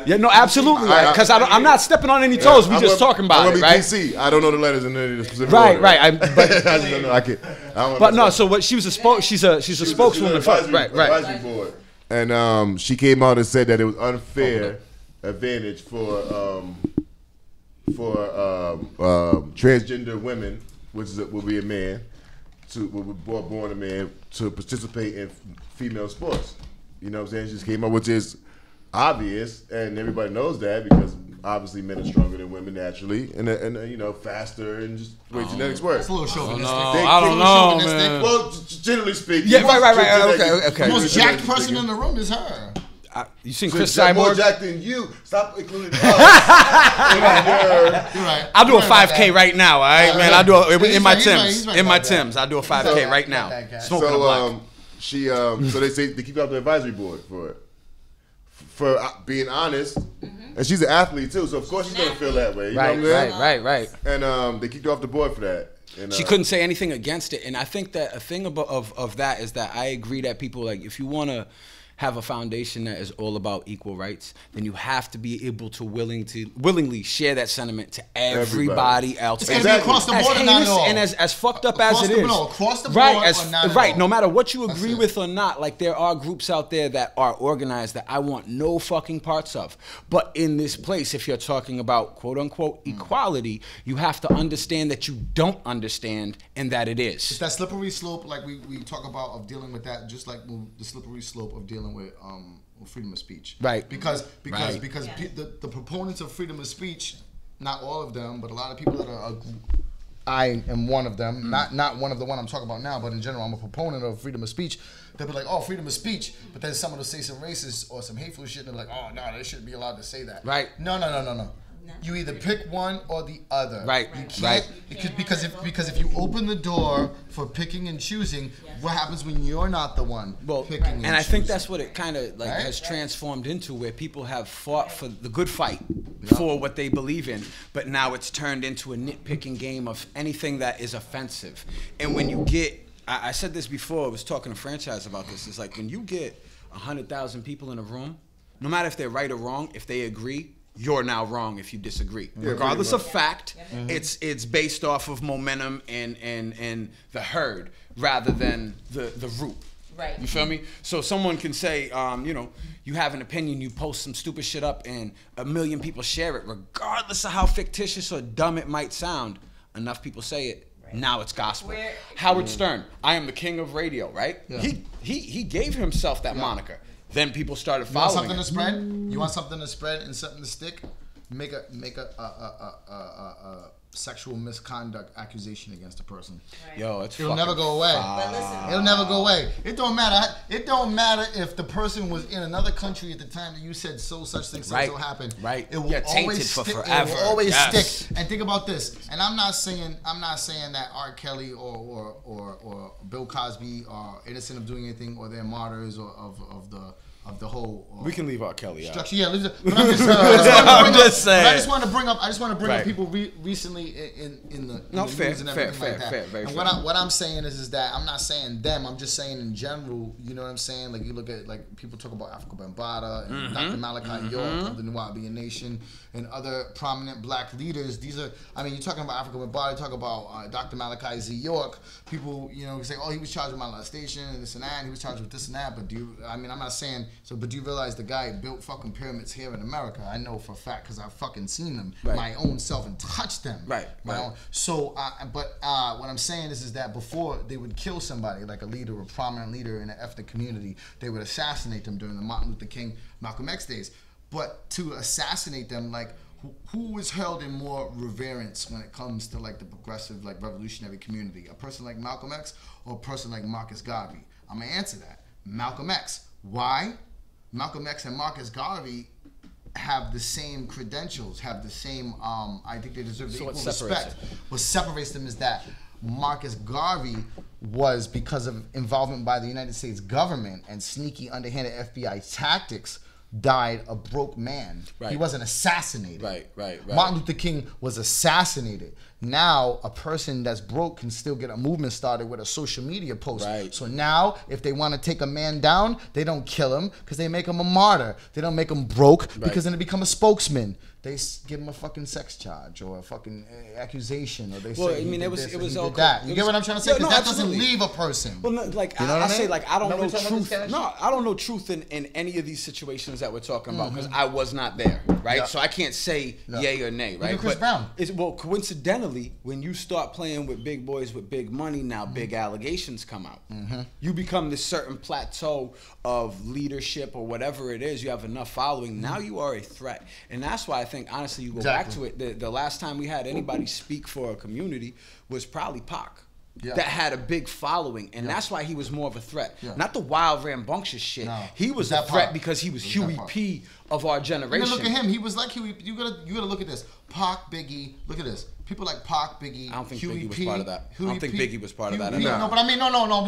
Yeah, no, absolutely. Because I'm not stepping on any toes. We just talking about it, right? PC. I don't know the letters in any of the specific order. Right. I just don't know. I can't. But no. So what? She was she's a spokeswoman for advisory board, and she came out and said that it was unfair advantage for transgender women, which will be a man, born a man, to participate in female sports. You know what I'm saying? She just came up, which is obvious, and everybody knows that because obviously men are stronger than women naturally, and faster, and just the way genetics work. It's a little chauvinistic. I don't know, man. Well, generally speaking. Yeah, right. Okay. The most jacked person in the room is her. You seen Chris Cyborg? More jacked than you. Stop including us. You're right. I'll do a 5K right now, all right, man. I'll do in my Timbs. In my Timbs, I'll do a 5K right now. Smoking a block. So they say they keep out the advisory board for being honest, and she's an athlete too, so of course she's gonna feel that way. You know what I'm saying? Right. And they kicked her off the board for that. And, she couldn't say anything against it, and I think that a thing of that is that I agree that people if you want to have a foundation that is all about equal rights, then you have to be able to willingly share that sentiment to everybody else. It's gonna be across the board, and as fucked up as it is, across the board, right. No matter what you agree with or not, there are groups out there that are organized that I want no fucking parts of. But in this place, if you're talking about quote unquote equality, you have to understand that you don't understand and that it is. It's that slippery slope, like we talk about, of dealing with that, just like the slippery slope of dealing with freedom of speech, right? Because the proponents of freedom of speech, not all of them, but a lot of people that are. I am one of them, not one of the one I'm talking about now, but in general, I'm a proponent of freedom of speech. They'll be like, oh, freedom of speech, but then someone will say some racist or some hateful shit, and they're like, oh, no, they shouldn't be allowed to say that. Right? No. You either pick one or the other. Right. You can't, because if you open the door for picking and choosing, what happens when you're not the one picking and choosing? I think that's what it kind of has transformed into, where people have fought for the good fight for what they believe in, but now it's turned into a nitpicking game of anything that is offensive. And when you get, I said this before, I was talking to Franchise about this, it's like when you get 100,000 people in a room, no matter if they're right or wrong, if they agree, you're now wrong if you disagree. Regardless of fact, it's based off of momentum and the herd rather than the root. Right. You feel me? So someone can say, you have an opinion, you post some stupid shit up and 1 million people share it, regardless of how fictitious or dumb it might sound. Enough people say it. Right. Now it's gospel. Howard Stern, I am the king of radio, right? Yeah. He gave himself that moniker. then people started You want following. something to spread? You want something to spread and something to stick? Make a sexual misconduct accusation against a person. Right. Yo, it's It'll never go away. But listen, It'll never go away. It don't matter. It don't matter if the person was in another country at the time that you said such thing Right. so happened. Right. It will Yeah, tainted always for stick. forever. It will always Yes. stick. And think about this. And I'm not saying that R. Kelly or Bill Cosby are innocent of doing anything, or they're martyrs or of the whole. We can leave R. Kelly out. Structure, yeah. But I'm just, I'm just saying. I just want to bring up. Right. up people recently in the No, the fair, news and fair, everything fair, like that. fair, very and fair. what I'm saying is that I'm not saying them. I'm just saying in general. You know what I'm saying? Like you look at like people talk about Africa Bambaataa and Dr. Malachi York of the Nuwabian Nation and other prominent black leaders. These are. I mean, you're talking about Africa Bambaataa. You talk about Dr. Malachi Z. York. People, say, oh, he was charged with molestation and this and that. And he was charged with this and that. But I'm not saying so. But do you realize the guy built fucking pyramids here in America? I know for a fact because I've fucking seen them my own self and touched them. Right. My own. So, what I'm saying is that before they would kill somebody like a leader, a prominent leader in an ethnic community, they would assassinate them during the Martin Luther King, Malcolm X days. But to assassinate them, like who is held in more reverence when it comes to like the progressive, like revolutionary community? A person like Malcolm X or a person like Marcus Garvey? I'm gonna answer that. Malcolm X. Why? Malcolm X and Marcus Garvey have the same credentials, have the same, I think they deserve the equal respect. What separates them is that Marcus Garvey was, because of involvement by the United States government and sneaky, underhanded FBI tactics, died a broke man. Right. He wasn't assassinated. Right. Martin Luther King was assassinated. Now, a person that's broke can still get a movement started with a social media post. Right. So now, if they want to take a man down, they don't kill him because they make him a martyr. They don't make him broke because then they become a spokesman. They give him a fucking sex charge or a fucking accusation, or they say it was all that. You get what I'm trying to say? Because that doesn't leave a person. Well, no, like you know I say, like I don't know truth. No, I don't know truth in any of these situations that we're talking about because I was not there, right? Yeah. So I can't say yay or nay, right? Look at Chris Brown. Coincidentally, when you start playing with big boys with big money, now big allegations come out. You become this certain plateau of leadership or whatever it is. You have enough following. Now you are a threat, and that's why I think honestly you go back to it. The last time we had anybody speak for a community was probably Pac. That had a big following, and that's why he was more of a threat. Not the wild, rambunctious shit. No. He was a threat because he was Huey P. of our generation. Look at him. He was like Huey. You gotta look at this. Pac, Biggie. Look at this. People like Pac, Biggie. I don't think Huey Biggie was P, part of that. I Huey don't think P, Biggie was part of that. Huey, No, but I mean, no. I'm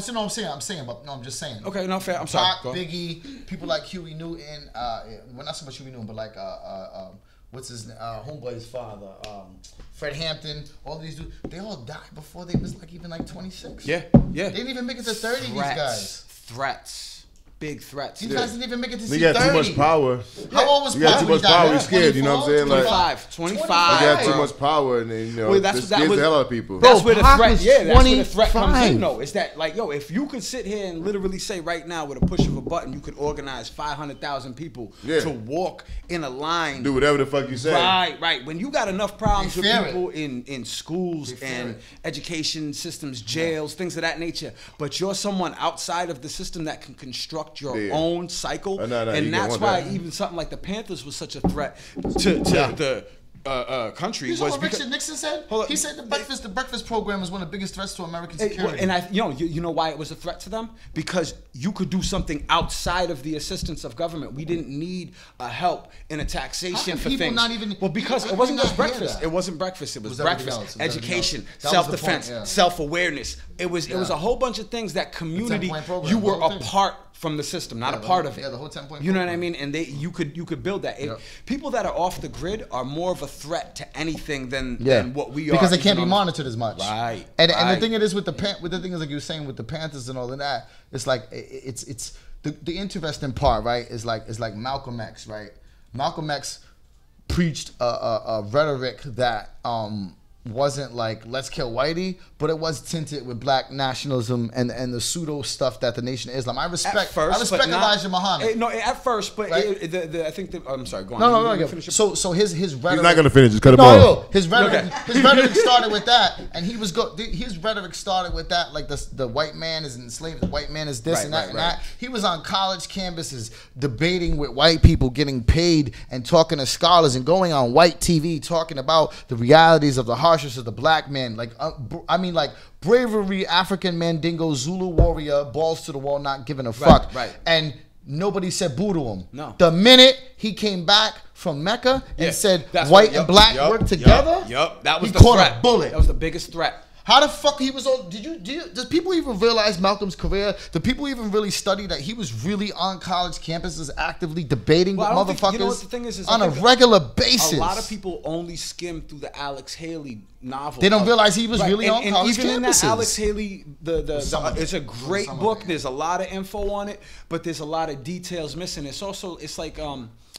just saying. Okay, no, fair. I'm sorry. Pac, Biggie, people like Huey Newton. Well, not so much Huey Newton, but like what's his name? Homeboy's father, Fred Hampton. All these dudes, they all died before they was like even like 26. Yeah. They didn't even make it to 30. These guys. Threats. Big threats. These guys didn't even make it to They 30. got too much power. How old was Pac? He got too much power. He's scared. You know what I'm saying? Like 25. He got too much power, and then this scares the hell out of people. That's where the threat. Yeah, that's where the threat comes 25. in. Though, it's that like, yo, if you could sit here and literally say right now with a push of a button, you could organize 500,000 people to walk in a line, do whatever the fuck you say. Right. When you got enough problems with fear people in schools and education systems, jails, things of that nature, but you're someone outside of the system that can construct your own cycle, and that's why even something like the Panthers was such a threat to the country. You know what Richard Nixon said? He said the breakfast program is one of the biggest threats to American security. And you know why it was a threat to them? Because you could do something outside of the assistance of government. We didn't need help in a taxation for things. Because it wasn't just breakfast. It wasn't breakfast. It was breakfast, education, self-defense, self-awareness. It was a whole bunch of things that community you were apart from the system, not a part of it. Yeah, the whole 10-point You know what I mean? And you could build that. People that are off the grid are more of a threat to anything than what we are. Because they can't be monitored as much. Right. And the thing it is with the thing is like you were saying with the Panthers and all of that, it's like it's the interesting part, right? Is like Malcolm X, right? Malcolm X preached a rhetoric that wasn't like let's kill whitey, but it was tinted with black nationalism and the pseudo stuff that the Nation of Islam. I respect Elijah Muhammad. No, at first, but right? I think I'm sorry. Go on. No. So his rhetoric. He's not gonna finish. Just cut him off. His rhetoric started with that, and his rhetoric started with that, like the white man is enslaved, the white man is this and that. He was on college campuses debating with white people, getting paid and talking to scholars and going on white TV talking about the realities of the harshness of the black man. Like bravery, African Mandingo, Zulu warrior, balls to the wall, not giving a fuck. Right. And nobody said boo to him. No. The minute he came back from Mecca and said white and black work together, that was he the caught threat. a bullet. That was the biggest threat. How the fuck he was on? Does people even realize Malcolm's career? Do people even really study that he was really on college campuses actively debating with motherfuckers you know what the thing is on a regular basis? A lot of people only skim through the Alex Haley novel. They don't realize he was really on college even campuses. In that Alex Haley, it's a great book. There's a lot of info on it, but there's a lot of details missing. It's like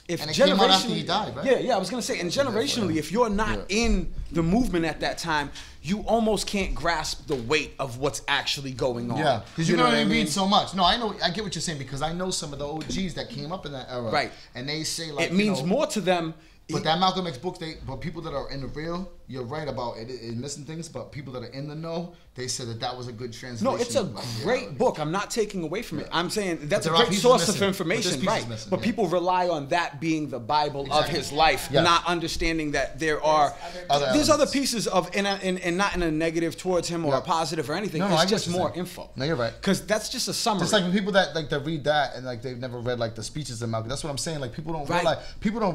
if and it came out after he generationally, died, right? Yeah, I was gonna say, and generationally, if you're not in the movement at that time, you almost can't grasp the weight of what's actually going on. Yeah, because you know what I mean? Read so much. No, I get what you're saying, because I know some of the OGs that came up in that era, right? And they say like it means more to them. But that Malcolm X book, but people that are in the real, you're right about it missing things, but people that are in the know, they said that was a good translation. No, it's a great book. I'm not taking away from it. I'm saying that's a great source of information, right? But people rely on that being the Bible of his life, not understanding that there's other pieces of, and not in a negative towards him or a positive or anything. It's just more info. No, you're right. Because that's just a summary. Just like when people that read that and like they've never read like the speeches of Malcolm. That's what I'm saying. Like people don't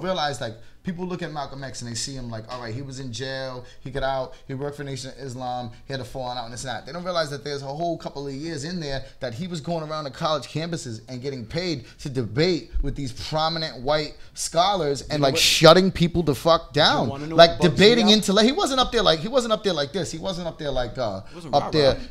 realize like. People look at Malcolm X and they see him like, all right, he was in jail, he got out, he worked for Nation of Islam, he had a falling out and this and that. They don't realize that there's a whole couple of years in there that he was going around to college campuses and getting paid to debate with these prominent white scholars and like shutting people the fuck down. Like debating intellect. He wasn't up there like this. He wasn't up there like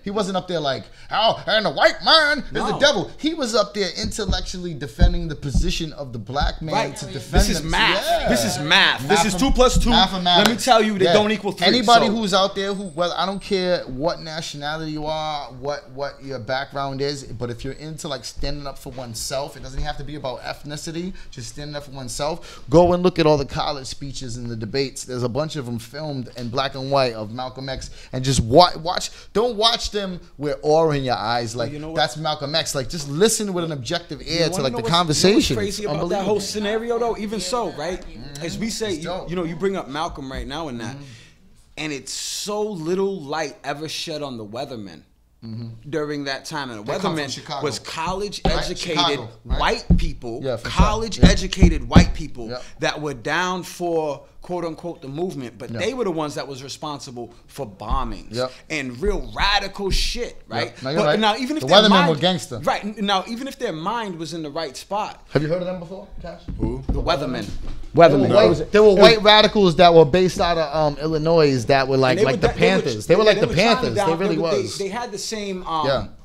he wasn't up there like, oh, and the white man is the devil. He was up there intellectually defending the position of the black man to defend This is math. This is math. This is 2 + 2. Let me tell you, they don't equal 3. Anybody who's out there I don't care what nationality you are, what your background is, but if you're into like standing up for oneself, it doesn't have to be about ethnicity, just standing up for oneself. Go and look at all the college speeches and the debates. There's a bunch of them filmed in black and white of Malcolm X, and just watch. Don't watch them with awe in your eyes like that's Malcolm X. Like just listen with an objective ear to like the conversation. What's crazy about that whole scenario though? Even so, right? As we say, you bring up Malcolm right now in that, and it's so little light ever shed on the weathermen during that time. And the weathermen was college-educated white people, college-educated white people that were down for quote-unquote the movement, but they were the ones that was responsible for bombings and real radical shit, right? Now, even if the weathermen were gangster, right? Now, even if their mind was in the right spot. Have you heard of them before, Cash? Who? The weathermen. There were white radicals that were based out of Illinois that were like the Panthers. They were like the Panthers. They really was. They had the same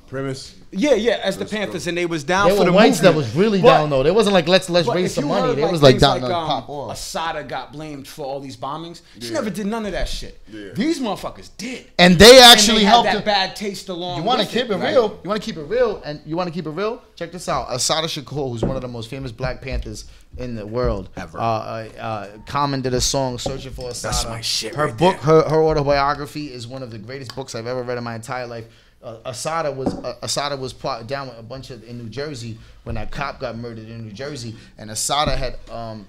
premise. As the Panthers, and they was down for the whites movement. That was really down though. They wasn't like let's raise some money. They was like down pop off. Asada got blamed for all these bombings. She never did none of that shit. These motherfuckers did, and they actually helped. That bad taste along. You want to keep it real. You want to keep it real, and you want to keep it real. Check this out. Asada Shakur, who's one of the most famous Black Panthers in the world, ever. Common did a song "Searching for Asada." That's my shit. Her book, her autobiography, is one of the greatest books I've ever read in my entire life. Asada was down with a bunch of in New Jersey when that cop got murdered in New Jersey, and Asada had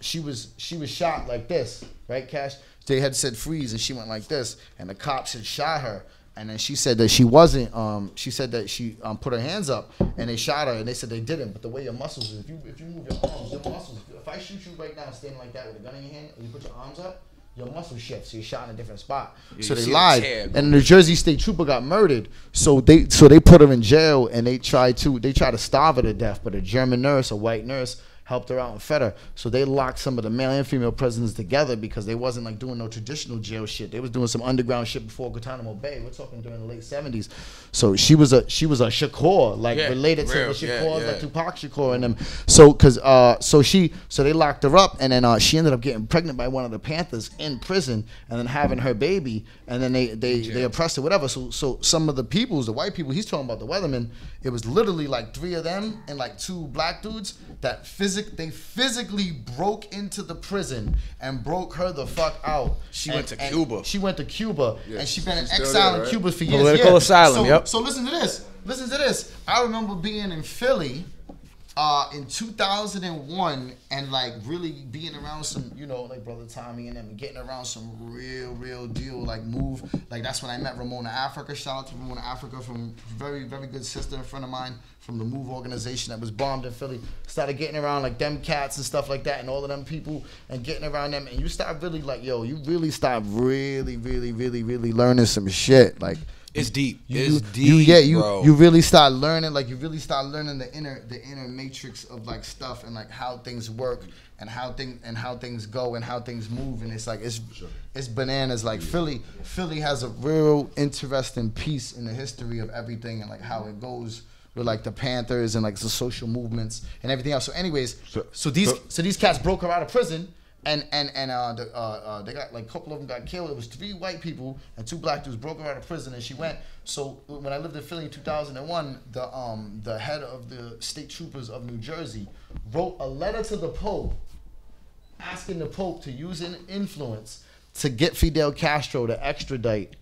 she was shot like this, right, Cash? They had said freeze, and she went like this, and the cops had shot her, and then she said that she wasn't. She said that she put her hands up, and they shot her, and they said they didn't. But the way your muscles, if you move your arms, your muscles. If I shoot you right now, standing like that with a gun in your hand, and you put your arms up, your muscle shifts, so you're shot in a different spot. So they lied, and the New Jersey State Trooper got murdered. So they put her in jail, and they tried to starve her to death. But a German nurse, a white nurse, helped her out and fed her. So they locked some of the male and female prisoners together because they wasn't like doing no traditional jail shit. They was doing some underground shit before Guantanamo Bay. We're talking during the late 70s. So she was a Shakur, like related to the Shakurs, like Tupac Shakur and them. So so they locked her up, and then she ended up getting pregnant by one of the Panthers in prison, and then having her baby, and then they oppressed her, whatever. So some of the peoples, the white people he's talking about, the Weathermen, it was literally like 3 of them and like 2 black dudes that they physically broke into the prison and broke her the fuck out. She went to Cuba. She went to Cuba, and she been in exile in Cuba for years. Political asylum. So listen to this. Listen to this. I remember being in Philly in 2001 and like really being around some, you know, like Brother Tommy and them, getting around some real deal like move. Like that's when I met Ramona Africa. Shout out to Ramona Africa, from very good sister and friend of mine from the Move organization that was bombed in Philly. Started getting around like them cats and stuff like that and all of them people and getting around them, and you start really like, yo, you really start really learning some shit. Like it's deep. You Bro. really start learning, like you really start learning the inner matrix of like stuff and like how things work and how things go and how things move, and it's like it's bananas. Like Philly has a real interesting piece in the history of everything and like how it goes with like the Panthers and like the social movements and everything else. So anyways, so these cats broke her out of prison. And they got like a couple of them got killed. It was 3 white people and 2 black dudes broke her out of prison, and she went. So when I lived in Philly in 2001, the head of the state troopers of New Jersey wrote a letter to the Pope asking the Pope to use an influence to get Fidel Castro to extradite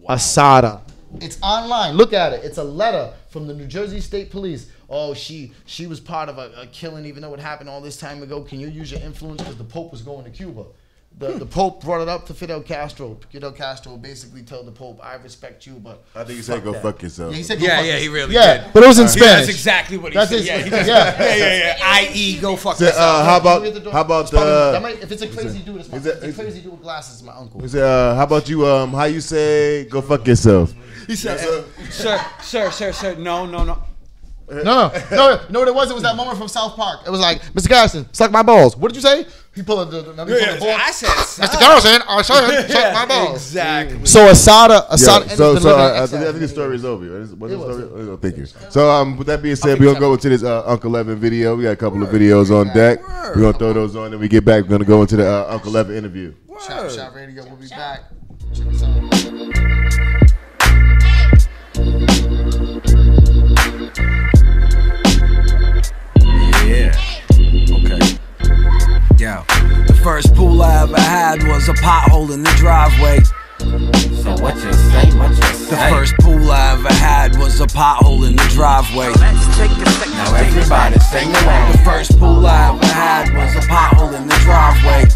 Asada. It's online. Look at it. It's a letter from the New Jersey State Police. Oh, she was part of a killing, even though it happened all this time ago. Can you use your influence? Because the Pope was going to Cuba. The Pope brought it up to Fidel Castro. Fidel Castro basically told the Pope, I respect you, but I think he said go fuck yourself. Yeah, he said he really did. Yeah, but it was in Spanish. That's exactly what he said. Yeah. I.e. go fuck yourself. How about if it's a crazy dude, it's a crazy dude with glasses, my uncle. He said, how about you, how you say go fuck yourself? He said, sir, no. No, what it was that moment from South Park. It was like, Mr. Garrison, suck my balls. What did you say? He pulled the ball. I said, Mr. Garrison, I said, suck my balls. Exactly. So Asada. I think the story is over. Thank you. So with that being said, we're gonna go into this Uncle Evan video. We got a couple of videos on deck. We're gonna throw those on, and we get back. We're gonna go into the Uncle Evan interview. Shop Radio. We'll be back. Check us out. Yo, the first pool I ever had was a pothole in the driveway. So what you say? The first pool I ever had was a pothole in the driveway. Now everybody sing along. The first pool I ever had was a pothole in the driveway.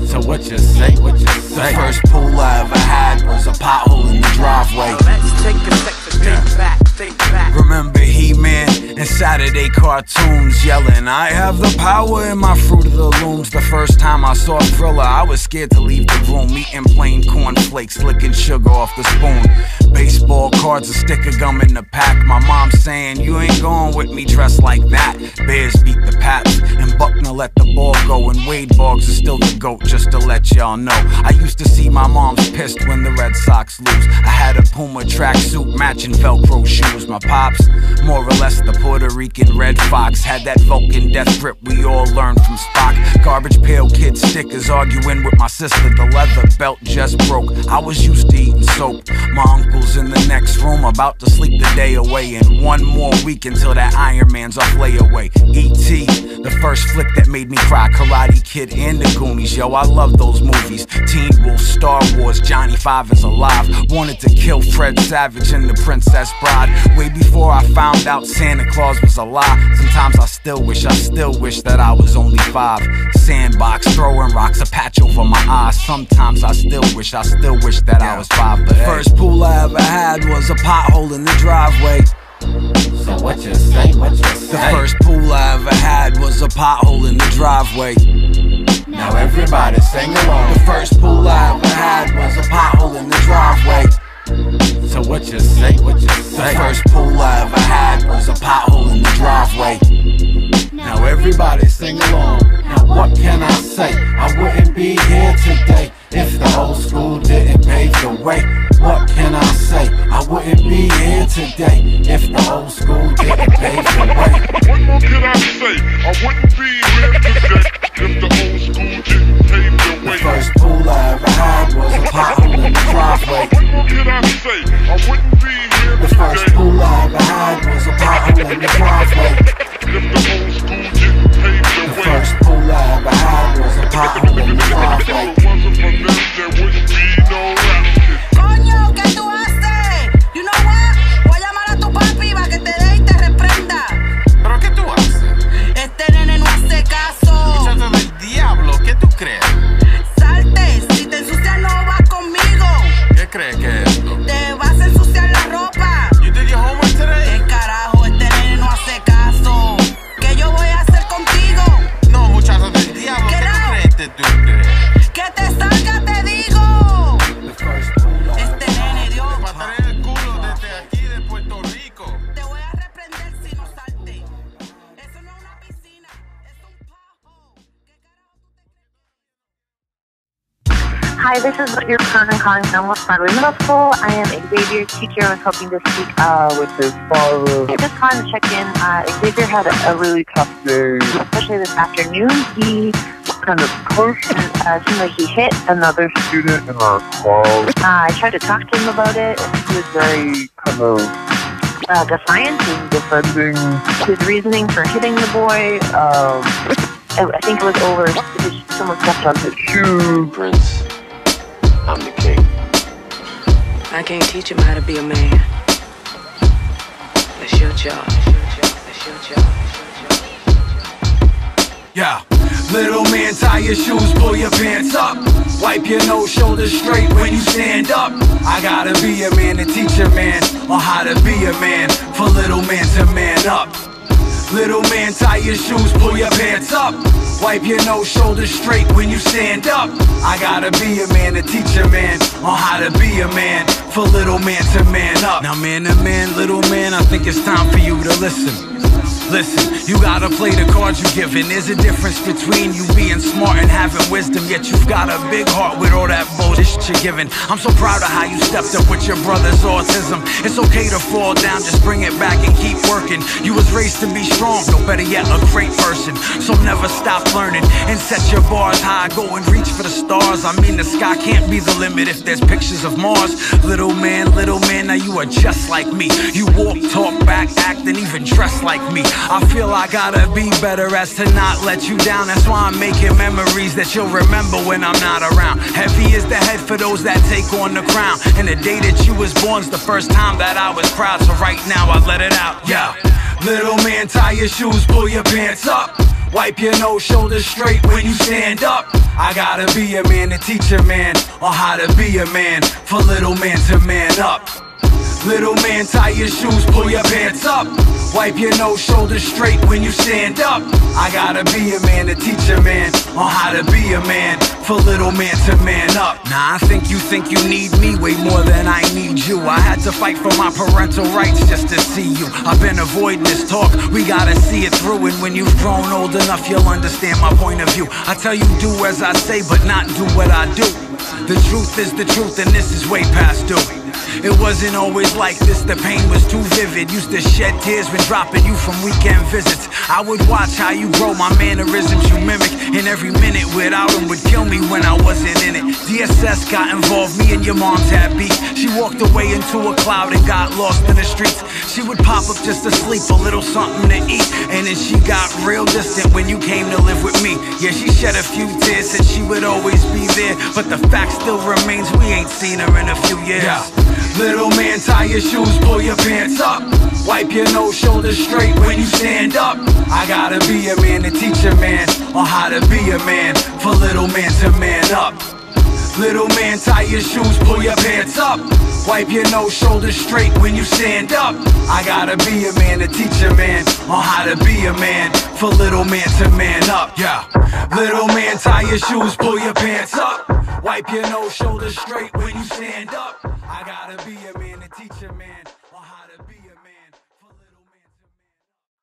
So what you say? The first pool I ever had was a pothole in the driveway. Remember He-Man and Saturday cartoons yelling, I have the power in my Fruit of the Looms. The first time I saw Thriller, I was scared to leave the room, eating plain cornflakes, licking sugar off the spoon. Baseball cards, a stick of gum in the pack. My mom saying, you ain't going with me dressed like that. Bears beat the Pats, and Buckner let the ball go, and Wade Boggs is still the GOAT, just to let y'all know. I used to see my mom's pissed when the Red Sox lose. I had a Puma tracksuit matching Velcro shoes. My pops, more or less the Puerto Rican Red Fox, had that Vulcan death grip we all learned from Spock. Garbage Pail Kid stickers, arguing with my sister, the leather belt just broke. I was used to eating soap. My uncle's in the next room, about to sleep the day away, and one more week until that Iron Man's off layaway. E.T., the first flick that made me cry, Karate Kid and the Goonies, yo, I love those movies. Teen Wolf, Star Wars, Johnny Five is alive. Wanted to kill Fred Savage and the Princess Bride, way before I found out Santa Claus was a lie. Sometimes I still wish that I was only 5. Sandbox, throwing rocks, a patch over my eyes. Sometimes I still wish that I was 5. But first pool I ever had was a pothole in the driveway. So what you say? The first pool I ever had was a pothole in the driveway. Now everybody sing along. The first pool I ever had was a pothole in the driveway. So what you say? The first pool I ever had was a pothole in the driveway. Now everybody Everybody sing along. Now what can I say? I wouldn't be here today if the old school didn't pave the way. What can I say? I wouldn't be here today if the old school didn't pave the way. What more can I say? I wouldn't be here today if the old school didn't pave the way. The first pool I ever had was a pothole in the driveway. What more can I say? I wouldn't be here The today. first pool I ever had was a pothole in the driveway. If the old school didn't pave the The way. first pool I ever had was a pothole in the driveway. If it wasn't for them, there wouldn't be no rap shit. Coño, ¿qué tú haces? You know what? Voy a llamar a tu papi para que te dé y te reprenda. ¿Pero qué tú haces? Este nene no hace caso. Muchacho del diablo, ¿qué tú crees? Salte, si te ensucias no vas conmigo. ¿Qué crees que es esto? Te vas a ensuciar la ropa. You did your homework today? ¿Qué carajo? Este nene no hace caso. ¿Qué yo voy a hacer contigo? No, muchacho del diablo, ¿qué tú crees que tú crees? Que te salga, te digo. Este nene dio. Para traer el culo desde aquí de Puerto Rico. Te voy a reprender si no salte. Eso no es una piscina, es un pajo. ¿Qué carajo tú te crees? Hi, this is your cousin calling from West Broadway Middle School. I am Xavier's teacher. I was hoping to speak with his father. Just calling to check in. Xavier had a really tough day, especially this afternoon. He kind of pushed and seemed like he hit another student in our class. I tried to talk to him about it. He was very kind of defiant and defending his reasoning for hitting the boy. I think it was over because someone stepped on his shoe. Prince, I'm the king. I can't teach him how to be a man. That's your job. That's your job. Yeah. Little man, tie your shoes, pull your pants up. Wipe your nose, shoulders straight when you stand up. I gotta be a man to teach a man on how to be a man. For little man to man up. Little man, tie your shoes, pull your pants up. Wipe your nose, shoulders straight when you stand up. I gotta be a man to teach a man on how to be a man. For little man to man up. Now man to man, little man, I think it's time for you to listen. Listen, you gotta play the cards you given. There's a difference between you being smart and having wisdom. Yet you've got a big heart with all that bullshit you're giving. I'm so proud of how you stepped up with your brother's autism. It's okay to fall down, just bring it back and keep working. You was raised to be strong, no better yet, a great person. So never stop learning and set your bars high. Go and reach for the stars. I mean, the sky can't be the limit if there's pictures of Mars. Little man, now you are just like me. You walk, talk back, act, and even dress like me. I feel I gotta be better as to not let you down. That's why I'm making memories that you'll remember when I'm not around. Heavy is the head for those that take on the crown. And the day that you was born's the first time that I was proud. So right now I let it out, yeah. Little man, tie your shoes, pull your pants up. Wipe your nose, shoulders straight when you stand up. I gotta be a man to teach a man on how to be a man. For little man to man up. Little man, tie your shoes, pull your pants up. Wipe your nose, shoulders straight when you stand up. I gotta be a man to teach a man on how to be a man. For little man to man up. Nah, I think you need me way more than I need you. I had to fight for my parental rights just to see you. I've been avoiding this talk, we gotta see it through. And when you've grown old enough, you'll understand my point of view. I tell you, do as I say, but not do what I do. The truth is the truth, and this is way past due. It wasn't always like this, the pain was too vivid. Used to shed tears when dropping you from weekend visits. I would watch how you grow, my mannerisms you mimic. And every minute without him would kill me when I wasn't in it. DSS got involved, me and your mom's had beef. She walked away into a cloud and got lost in the streets. She would pop up just to sleep, a little something to eat. And then she got real distant when you came to live with me. Yeah, she shed a few tears, said she would always be there. But the fact still remains, we ain't seen her in a few years. Yeah. Little man, tie your shoes, pull your pants up. Wipe your nose, shoulders straight when you stand up. I gotta be a man to teach a man on how to be a man. For little man to man up. Little man, tie your shoes, pull your pants up. Wipe your nose, shoulders straight when you stand up. I gotta be a man to teach a man on how to be a man. For little man to man up, yeah. Little man, tie your shoes, pull your pants up. Wipe your nose, shoulders straight when you stand up. I gotta be a man to teach a man on how to be a man. For little man to man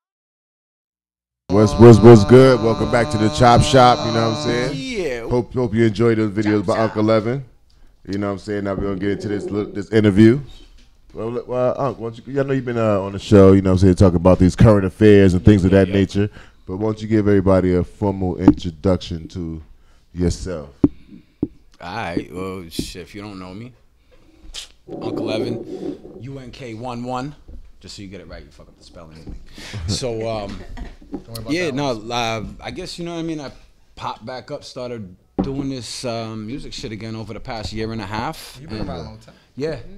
up. What's good? Welcome back to the Chop Shop. You know what I'm saying? Yeah. Hope you enjoyed those videos by Uncle Levin. You know what I'm saying? Now we're gonna get into this interview. Well, Uncle, I know you've been on the show. You know what I'm saying? Talking about these current affairs and things of that nature. But why don't you give everybody a formal introduction to yourself? All right. Well, shit. If you don't know me, Uncle Levin, UNK 11. Just so you get it right, you fuck up the spelling. So, yeah, no, I guess, you know what I mean? I popped back up, started doing this music shit again over the past year and a half. You've been around a long time.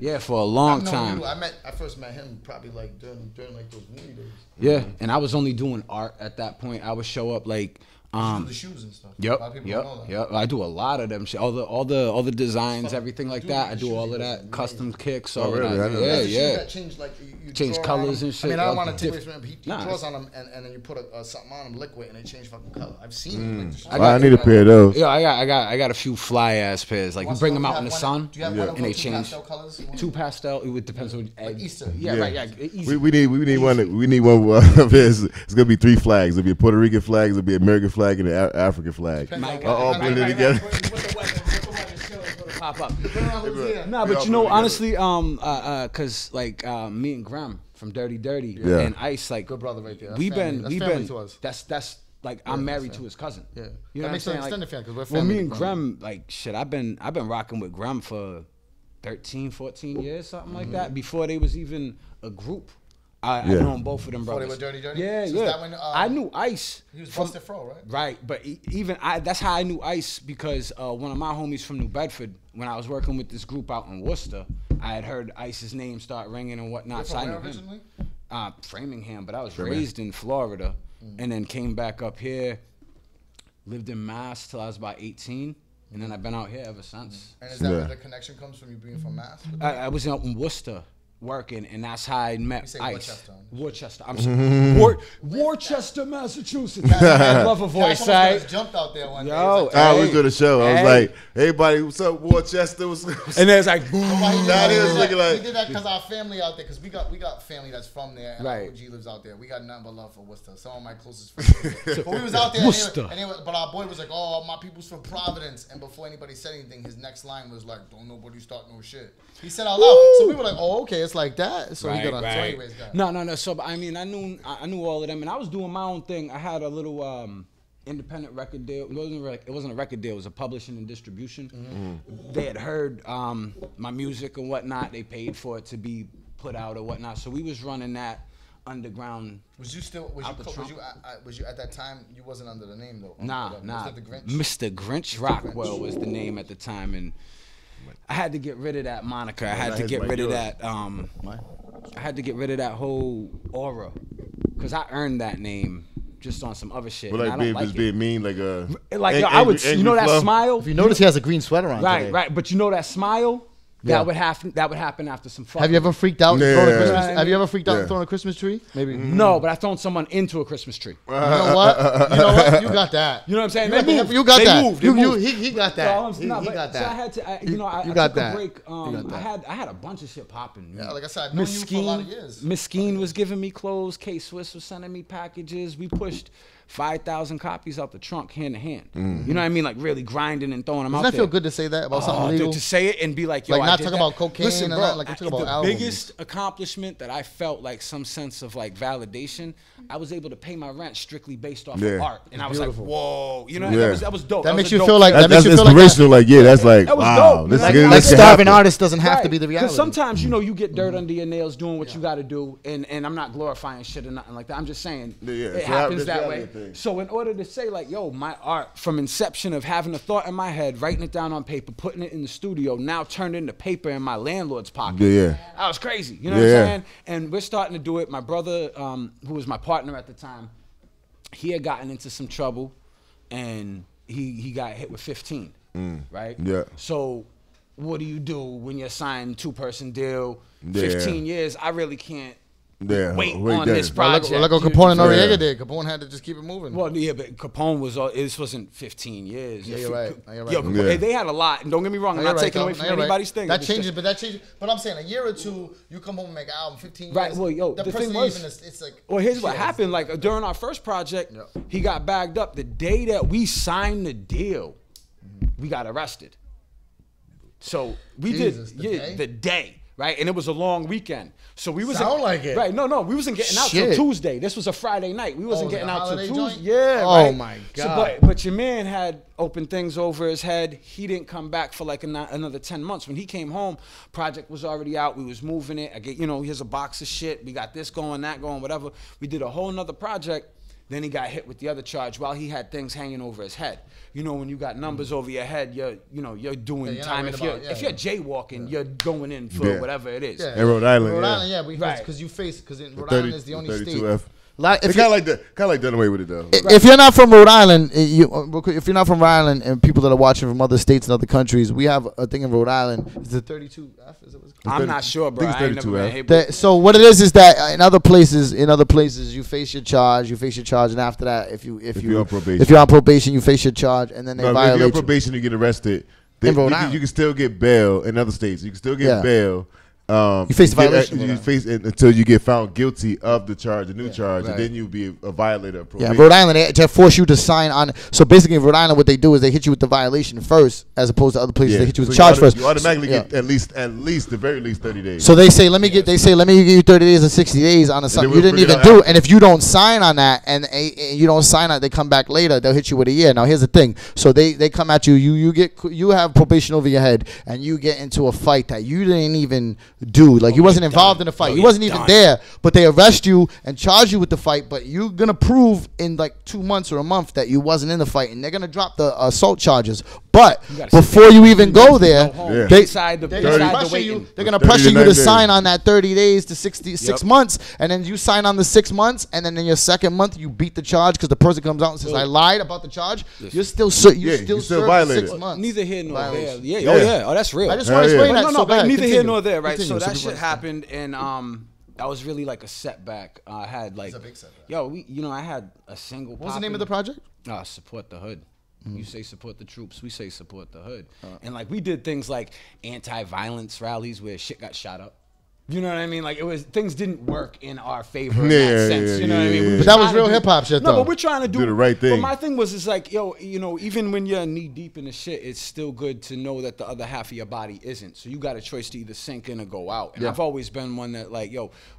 Yeah, for a long time. I first met him probably like during like those movie days. Yeah, and I was only doing art at that point. I would show up like the shoes and stuff. Yep. A lot of people don't know that. Yep. I do a lot of them shit. All the designs, everything like that. I do all of that. Custom kicks, all of that. Yeah. That change like you change colors and shit. I mean, I don't want to take away from him. He draws on them and then you put something on them, liquid, and they change fucking color. I've seen it. I need a pair of those. Yeah, I got a few fly ass pairs. Like you bring them out in the sun, do you have and they change. Pastel colors? Two pastel. It depends on like Easter. Yeah, right. Yeah, Easter. We need one. We need one. It's gonna be 3 flags. It'll be a Puerto Rican flag. It'll be an American flag and an African flag. All blended together. Pop up. Nah, but you know, honestly, cause like me and Graham from Dirty and Ice, like good brother right there. We've been to us. That's like I'm married to his cousin. Yeah, you know that makes what an I'm saying? extended family because we're family. Well, me and Graham, like shit, I've been rocking with Graham for 13, 14 years, something like that. Before they was even a group. I known both of them brothers. Before they were Dirty? Yeah, so yeah. That when, I knew Ice. He was Busted Fro, right? Right, but that's how I knew Ice because one of my homies from New Bedford, when I was working with this group out in Worcester, I had heard Ice's name start ringing and whatnot. So I knew him. Framingham, but I was raised in Florida and then came back up here, lived in Mass till I was about 18. And then I've been out here ever since. And is that where the connection comes from, you being from Mass? I was out in Worcester working, and that's how I met Ice. Worcester. I'm sorry. Worcester, Massachusetts. I love a voice, right? Jumped out there one day. I was doing a show. I was like, "Hey, buddy, what's up, Worcester?" And there's like, boom. He did that because our family out there, because we got family that's from there, and right. OG lives out there. We got nothing but love for Worcester. Some of my closest friends. But we was out there, but our boy was like, "Oh, my people's from Providence," and before anybody said anything, his next line was like, "Don't nobody start no shit." He said out loud, so we were like, "Oh, okay, it's like that." So we got on. So anyways, No. So I mean, I knew all of them, and I was doing my own thing. I had a little independent record deal. It wasn't a record deal. It was a publishing and distribution. They had heard my music and whatnot. They paid for it to be put out or whatnot. So we was running that underground. Was you at that time? You wasn't under the name though. Nah. Was that the Grinch? Mr. Grinch Rockwell was the name at the time, and I had to get rid of that moniker. I had to get rid of that. I had to get rid of that whole aura, cause I earned that name just on some other shit. But like being mean, like I would, you know that smile. If you notice, he has a green sweater on. Right, today. right. But you know that smile. Yeah. That would happen after some fucking. Have you ever freaked out? Have you ever freaked out and thrown a Christmas tree? Maybe. No, but I've thrown someone into a Christmas tree. You know what? You know what? You got that. You know what I'm saying? You got that. They moved. He got that. He got that. So I had to. I took a break. I had a bunch of shit popping. Yeah, like I said, I've known you for a lot of years. Miss Skeen was giving me clothes. K Swiss was sending me packages. We pushed 5,000 copies out the trunk hand to hand. You know what I mean? Like really grinding and throwing them out there. Doesn't that feel good to say that about something legal? To say it and be like, yo, like not talk about cocaine. Listen, bro, like talk about the albums. biggest accomplishment that I felt like some sense of like validation, I was able to pay my rent strictly based off of art. And I was like, whoa. You know, that was dope. That makes you feel like that's inspirational. Like, yeah, that's like, wow. Like starving artist doesn't have to be the reality. Because sometimes, you know, you get dirt under your nails doing what you got to do. And I'm not glorifying shit or nothing like that. I'm just saying it happens that way. So in order to say like, yo, my art from inception of having a thought in my head, writing it down on paper, putting it in the studio, now turned into paper in my landlord's pocket. That was crazy. You know what I'm saying? And we're starting to do it. My brother, who was my partner at the time, he had gotten into some trouble and he got hit with 15, right? Yeah. So what do you do when you're signed 2-person deal, 15 years? I really can't wait on this project. Like what Capone and Noriega did. Capone had to just keep it moving. Well, yeah, but Capone was this wasn't 15 years. Yeah, you're right. Yo, they had a lot, and don't get me wrong, I'm not taking away from anybody's thing. That changes, but I'm saying a year or two, you come home and make an album. 15 years. Right. Well, yo, the thing was, it's like. Well, here's what happened. Like during our first project, he got bagged up. The day that we signed the deal, we got arrested. So we did the day. Right, and it was a long weekend, so we wasn't like it. Right, no, we wasn't getting out till Tuesday. This was a Friday night. We wasn't getting out till Tuesday. Joint? Yeah. Oh my God. So, but your man had opened things over his head. He didn't come back for like another 10 months. When he came home, project was already out. We was moving it. I get, here's a box of shit. We got this going, that going, whatever. We did a whole nother project. Then he got hit with the other charge while he had things hanging over his head. When you got numbers over your head, you're doing time. If you're jaywalking, you're going in for whatever it is. In Rhode Island, because Rhode Island is the only state. 32F. Like, it's kind of like done away with it though. If you're not from Rhode Island, if you're not from Rhode Island, and people that are watching from other states and other countries, we have a thing in Rhode Island. Is it 32F? Is it? I'm not sure, bro. I think it's 32F. So what it is that in other places, you face your charge. And after that, if you're on probation, you face your charge, and then they violate. If you're on probation, you get arrested. You can still get bail in other states. You can still get bail. You face the violation. You face it until you get found guilty of the charge, a new charge, and then you'll be a violator of probation. Yeah, Rhode Island, they force you to sign on. So basically, in Rhode Island, what they do is they hit you with the violation first, as opposed to other places. They hit you with the charge first. You automatically get at least the very least 30 days. So they say, let me give you 30 days or 60 days on something you didn't even do. And if you don't sign on that, and you don't sign on, they come back later. They'll hit you with a year. Now here's the thing. So they come at you. You have probation over your head, and you get into a fight that you didn't even do. Like you wasn't involved in the fight. You wasn't even there, but they arrest you and charge you with the fight. But you're gonna prove in like 2 months or a month that you wasn't in the fight, and they're gonna drop the assault charges. But before you even go there, they're gonna pressure you to sign on that 30 days to 6 months, and then you sign on the 6 months, and then in your second month you beat the charge because the person comes out and says I lied about the charge. You're still serve 6 months. Neither here nor there. Oh, that's real. I just want to explain that. No, but neither here nor there, right? So that shit happened, and that was really like a setback. I had like, I had a single. What was the name of the project? Support the Hood. You say support the troops, we say support the hood. And like we did things like anti-violence rallies where shit got shot up. You know what I mean? Like things didn't work in our favor in that sense. You know what I mean? But that was real hip hop shit though. No, but we're trying to do the right thing. But my thing was, it's like, even when you're knee deep in the shit, it's still good to know that the other half of your body isn't. So you got a choice to either sink in or go out. And I've always been one that like,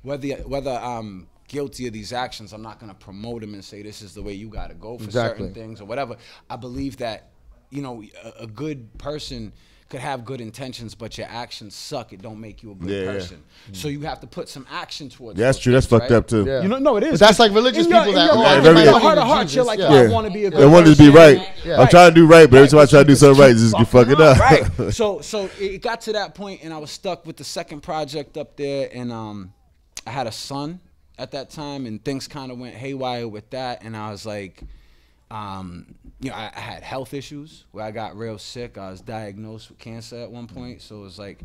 whether I'm guilty of these actions, I'm not going to promote them and say this is the way you got to go for certain things or whatever. I believe that, a good person could have good intentions, but your actions suck. It don't make you a good person. So you have to put some action towards. That's true. That's fucked up too. Yeah. No, it is. But that's like religious people that heart of hearts, you're like, I want to be a good person. I want to be right. I'm trying to do right, but every time I try to do something right, just get fucking up. Right. So it got to that point, and I was stuck with the second project up there, and I had a son at that time, and things kind of went haywire with that, and I was like, I had health issues where I got real sick. I was diagnosed with cancer at one point, so it was like,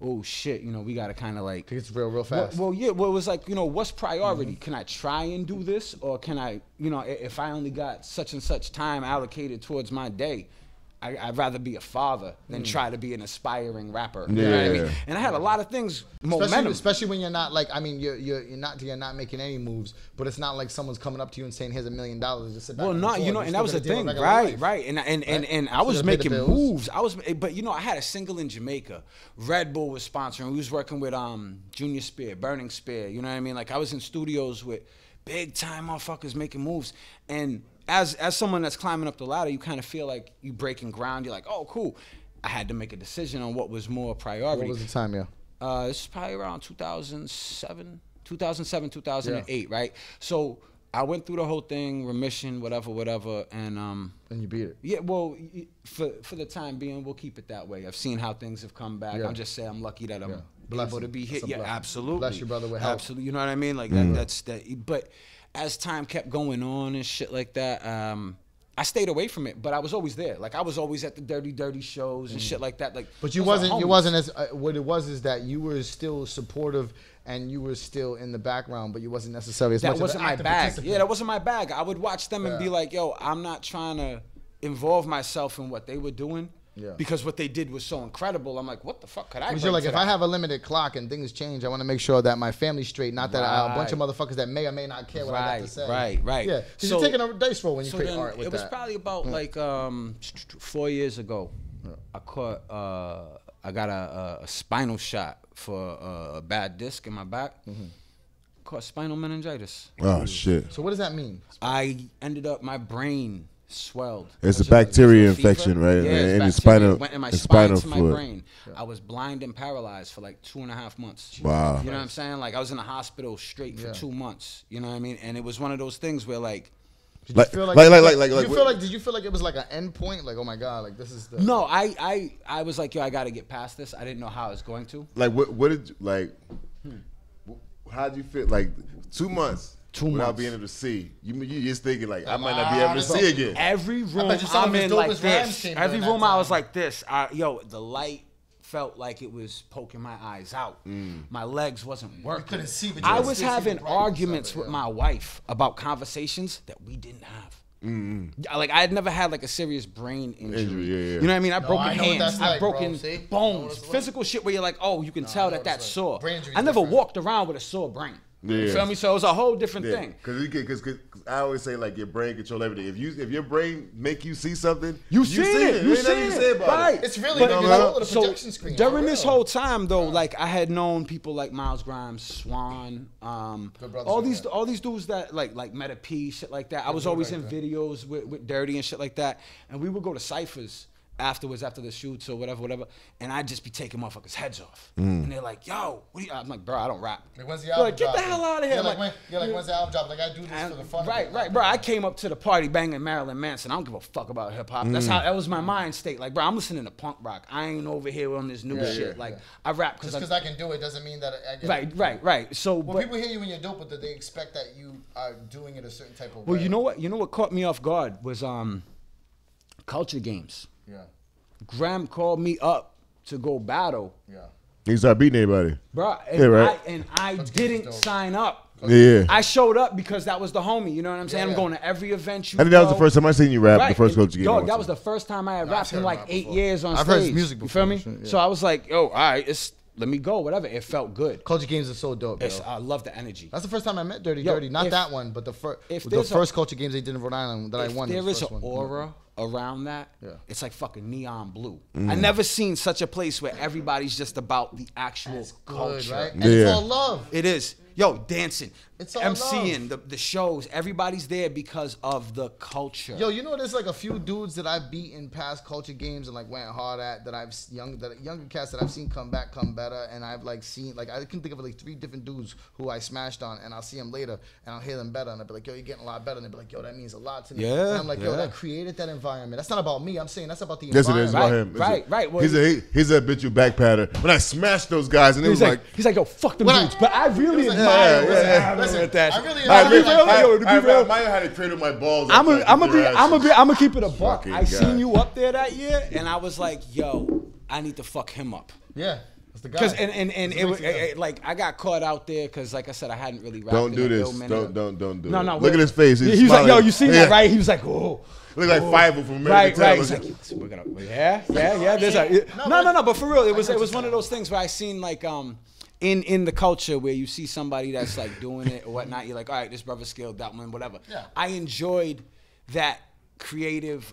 oh shit, we got to kind of like. It's real fast. Well, it was like, what's priority? Can I try and do this, or can I, if I only got such and such time allocated towards my day, I'd rather be a father than try to be an aspiring rapper. You know what I mean? And I had a lot of things, momentum. Especially when you're not like, you're not making any moves, but it's not like someo's coming up to you and saying, "Here's $1 million." Just sit back. Well, not and that was the thing, right? And I was making moves. But I had a single in Jamaica. Red Bull was sponsoring. We was working with Junior Spear, Burning Spear. You know what I mean? Like I was in studios with big time motherfuckers making moves, and as someone that's climbing up the ladder, you kind of feel like you breaking ground. You're like, oh, cool. I had to make a decision on what was more priority. What was the time, This is probably around 2007, 2008, right? So I went through the whole thing, remission, whatever, and you beat it. Yeah, well, for the time being, we'll keep it that way. I've seen how things have come back. I'll just say I'm lucky that I'm able to be hit. Yeah, absolutely. Bless you, brother, with help. Absolutely. You know what I mean? Like that's that. But as time kept going on and shit like that, I stayed away from it, but I was always there. Like I was always at the dirty shows and shit like that. Like, but you wasn't as what it was is that you were still supportive and you were still in the background, but you wasn't necessarily as That much wasn't of an my active bag. participant. Yeah, that wasn't my bag. I would watch them and Yeah. be like, yo, I'm not trying to involve myself in what they were doing. Yeah. Because what they did was so incredible. I'm like, what the fuck could I Because bring you're like, to if that? I have a limited clock and things change, I want to make sure that my family's straight, not that I have a bunch of Right. motherfuckers that may or may not care what I got to say. Right. Yeah, because you're taking a dice roll when you so create then art with it was that. probably about like 4 years ago. I caught I got a spinal shot for a bad disc in my back. Caught spinal meningitis. Oh shit. So what does that mean? I ended up, my brain swelled. It's a bacteria infection, right? Yeah, in it's your bacteria. spinal, It went in my in spine spinal to my fluid. brain. I was blind and paralyzed for like 2.5 months. Wow. You know what I'm saying? Like I was in the hospital straight for 2 months. You know what I mean? And it was one of those things where like, Did you feel like did you feel like it was like an end point? Like, oh my god, like this is the no, I was like, yo, I got to get past this. I didn't know how I was going to. Like what did you, like? How did you feel? Like 2 months. 2 without months. being able to see. You just thinking like I might not be able to see again. Every room I'm in like this. Every room I was like this. Yo, the light felt like it was poking my eyes out. My legs wasn't working. couldn't see, but you I could was still see having the brightness arguments of it, with yeah. my wife about conversations that we didn't have. Like I had never had like a serious brain injury. Yeah. You know what I mean? I broken I know what hands, that's I like, bro. broken See? I know what bones, it's like. physical shit where you're like, oh, you can tell that that's sore. Brain injury's I never different. walked around with a sore brain. You Yeah. feel me? So it was a whole different Yeah, thing. because I always say like your brain control everything. If your brain make you see something, You seen it. You ain't nothing to say about Right. it. It's really But, the you control of the so projection screen. during for this real. whole time though, like I had known people like Miles Grimes, Swan, all these dudes that like Meta P, shit like that. I was always in videos with Dirty and shit like that, and we would go to ciphers afterwards after the shoots or whatever, and I'd just be taking motherfuckers' heads off, and they're like, "Yo, what are you?" I'm like, "Bro, I don't rap." Like, when's the They're album like, "Get the dropping? hell out of here!" Yeah, I'm when's the album drop? Like, I do this for the fun. Right, bro. I came up to the party banging Marilyn Manson. I don't give a fuck about hip hop. That was my mind state. Like, bro, I'm listening to punk rock. I ain't over here on this new shit. Like, I rap Just because I can do it doesn't mean that I get it. Right. So, When but people hear you when you're dope, but they expect that you are doing it a certain type of way. well, you know what caught me off guard was culture games. Yeah. Graham called me up to go battle, Yeah. You start beating anybody. bro, and Yeah, right. I didn't sign up. Yeah. I showed up because that was the homie. You know what I'm saying? Yeah. I'm going to every event. I think that was the first time I seen you rap. The first and, coach game. dog, that was the first time I had rapped in like 8 years on I've stage. heard his music You feel me? before, yeah. So I was like, yo, all right, let me go, whatever. It felt good. Culture Games is so dope, yo. I love the energy. That's the first time I met Dirty Yo, Dirty. Not if- that one, but the if the there's a- first Culture Games they did in Rhode Island that I If won. there was the is an first one. aura around that, Yeah. it's like fucking neon blue. I never seen such a place where everybody's just about the actual culture. Good, right? And it's all love. It is. Yo, dancing. It's all MCing, the shows. Everybody's there because of the culture. Yo, you know, there's like a few dudes that I've beat in past Culture Games and like went hard at that younger cats that I've seen come better, and I've like seen like I can think of like 3 different dudes who I smashed on, and I'll see them later and I'll hear them better, and I'll be like, yo, you're getting a lot better, and they'll be like, yo, that means a lot to me. Yeah, and I'm like, yo, yeah. that created that environment. That's not about me. I'm saying that's about the Yes, it environment. is about him. Right. Well, He's a habitual back patter. When I smashed those guys, and it was like, he's like, yo, fuck them dudes. But I really admire what's happening with that. I really I might have had to trade with my balls. I'm gonna keep it a buck. Fucking I seen God. you up there that year, and I was like, yo, I need to fuck him up. Yeah. That's the guy. Cause and it was like I got caught out there because like I said I hadn't really rapped. Don't in do a this. ill minute. Don't do No, it. no. Look at his face. He was like, yo, you seen that, Yeah. right? He was like, oh. Look like Fiverr from American Right. Television. He's like, listen, we're gonna, yeah. There's a no. But for real, it was one of those things where I seen like in the culture where you see somebody that's like doing it or whatnot. You're like, all right, this brother skilled, that one, whatever. Yeah. I enjoyed that creative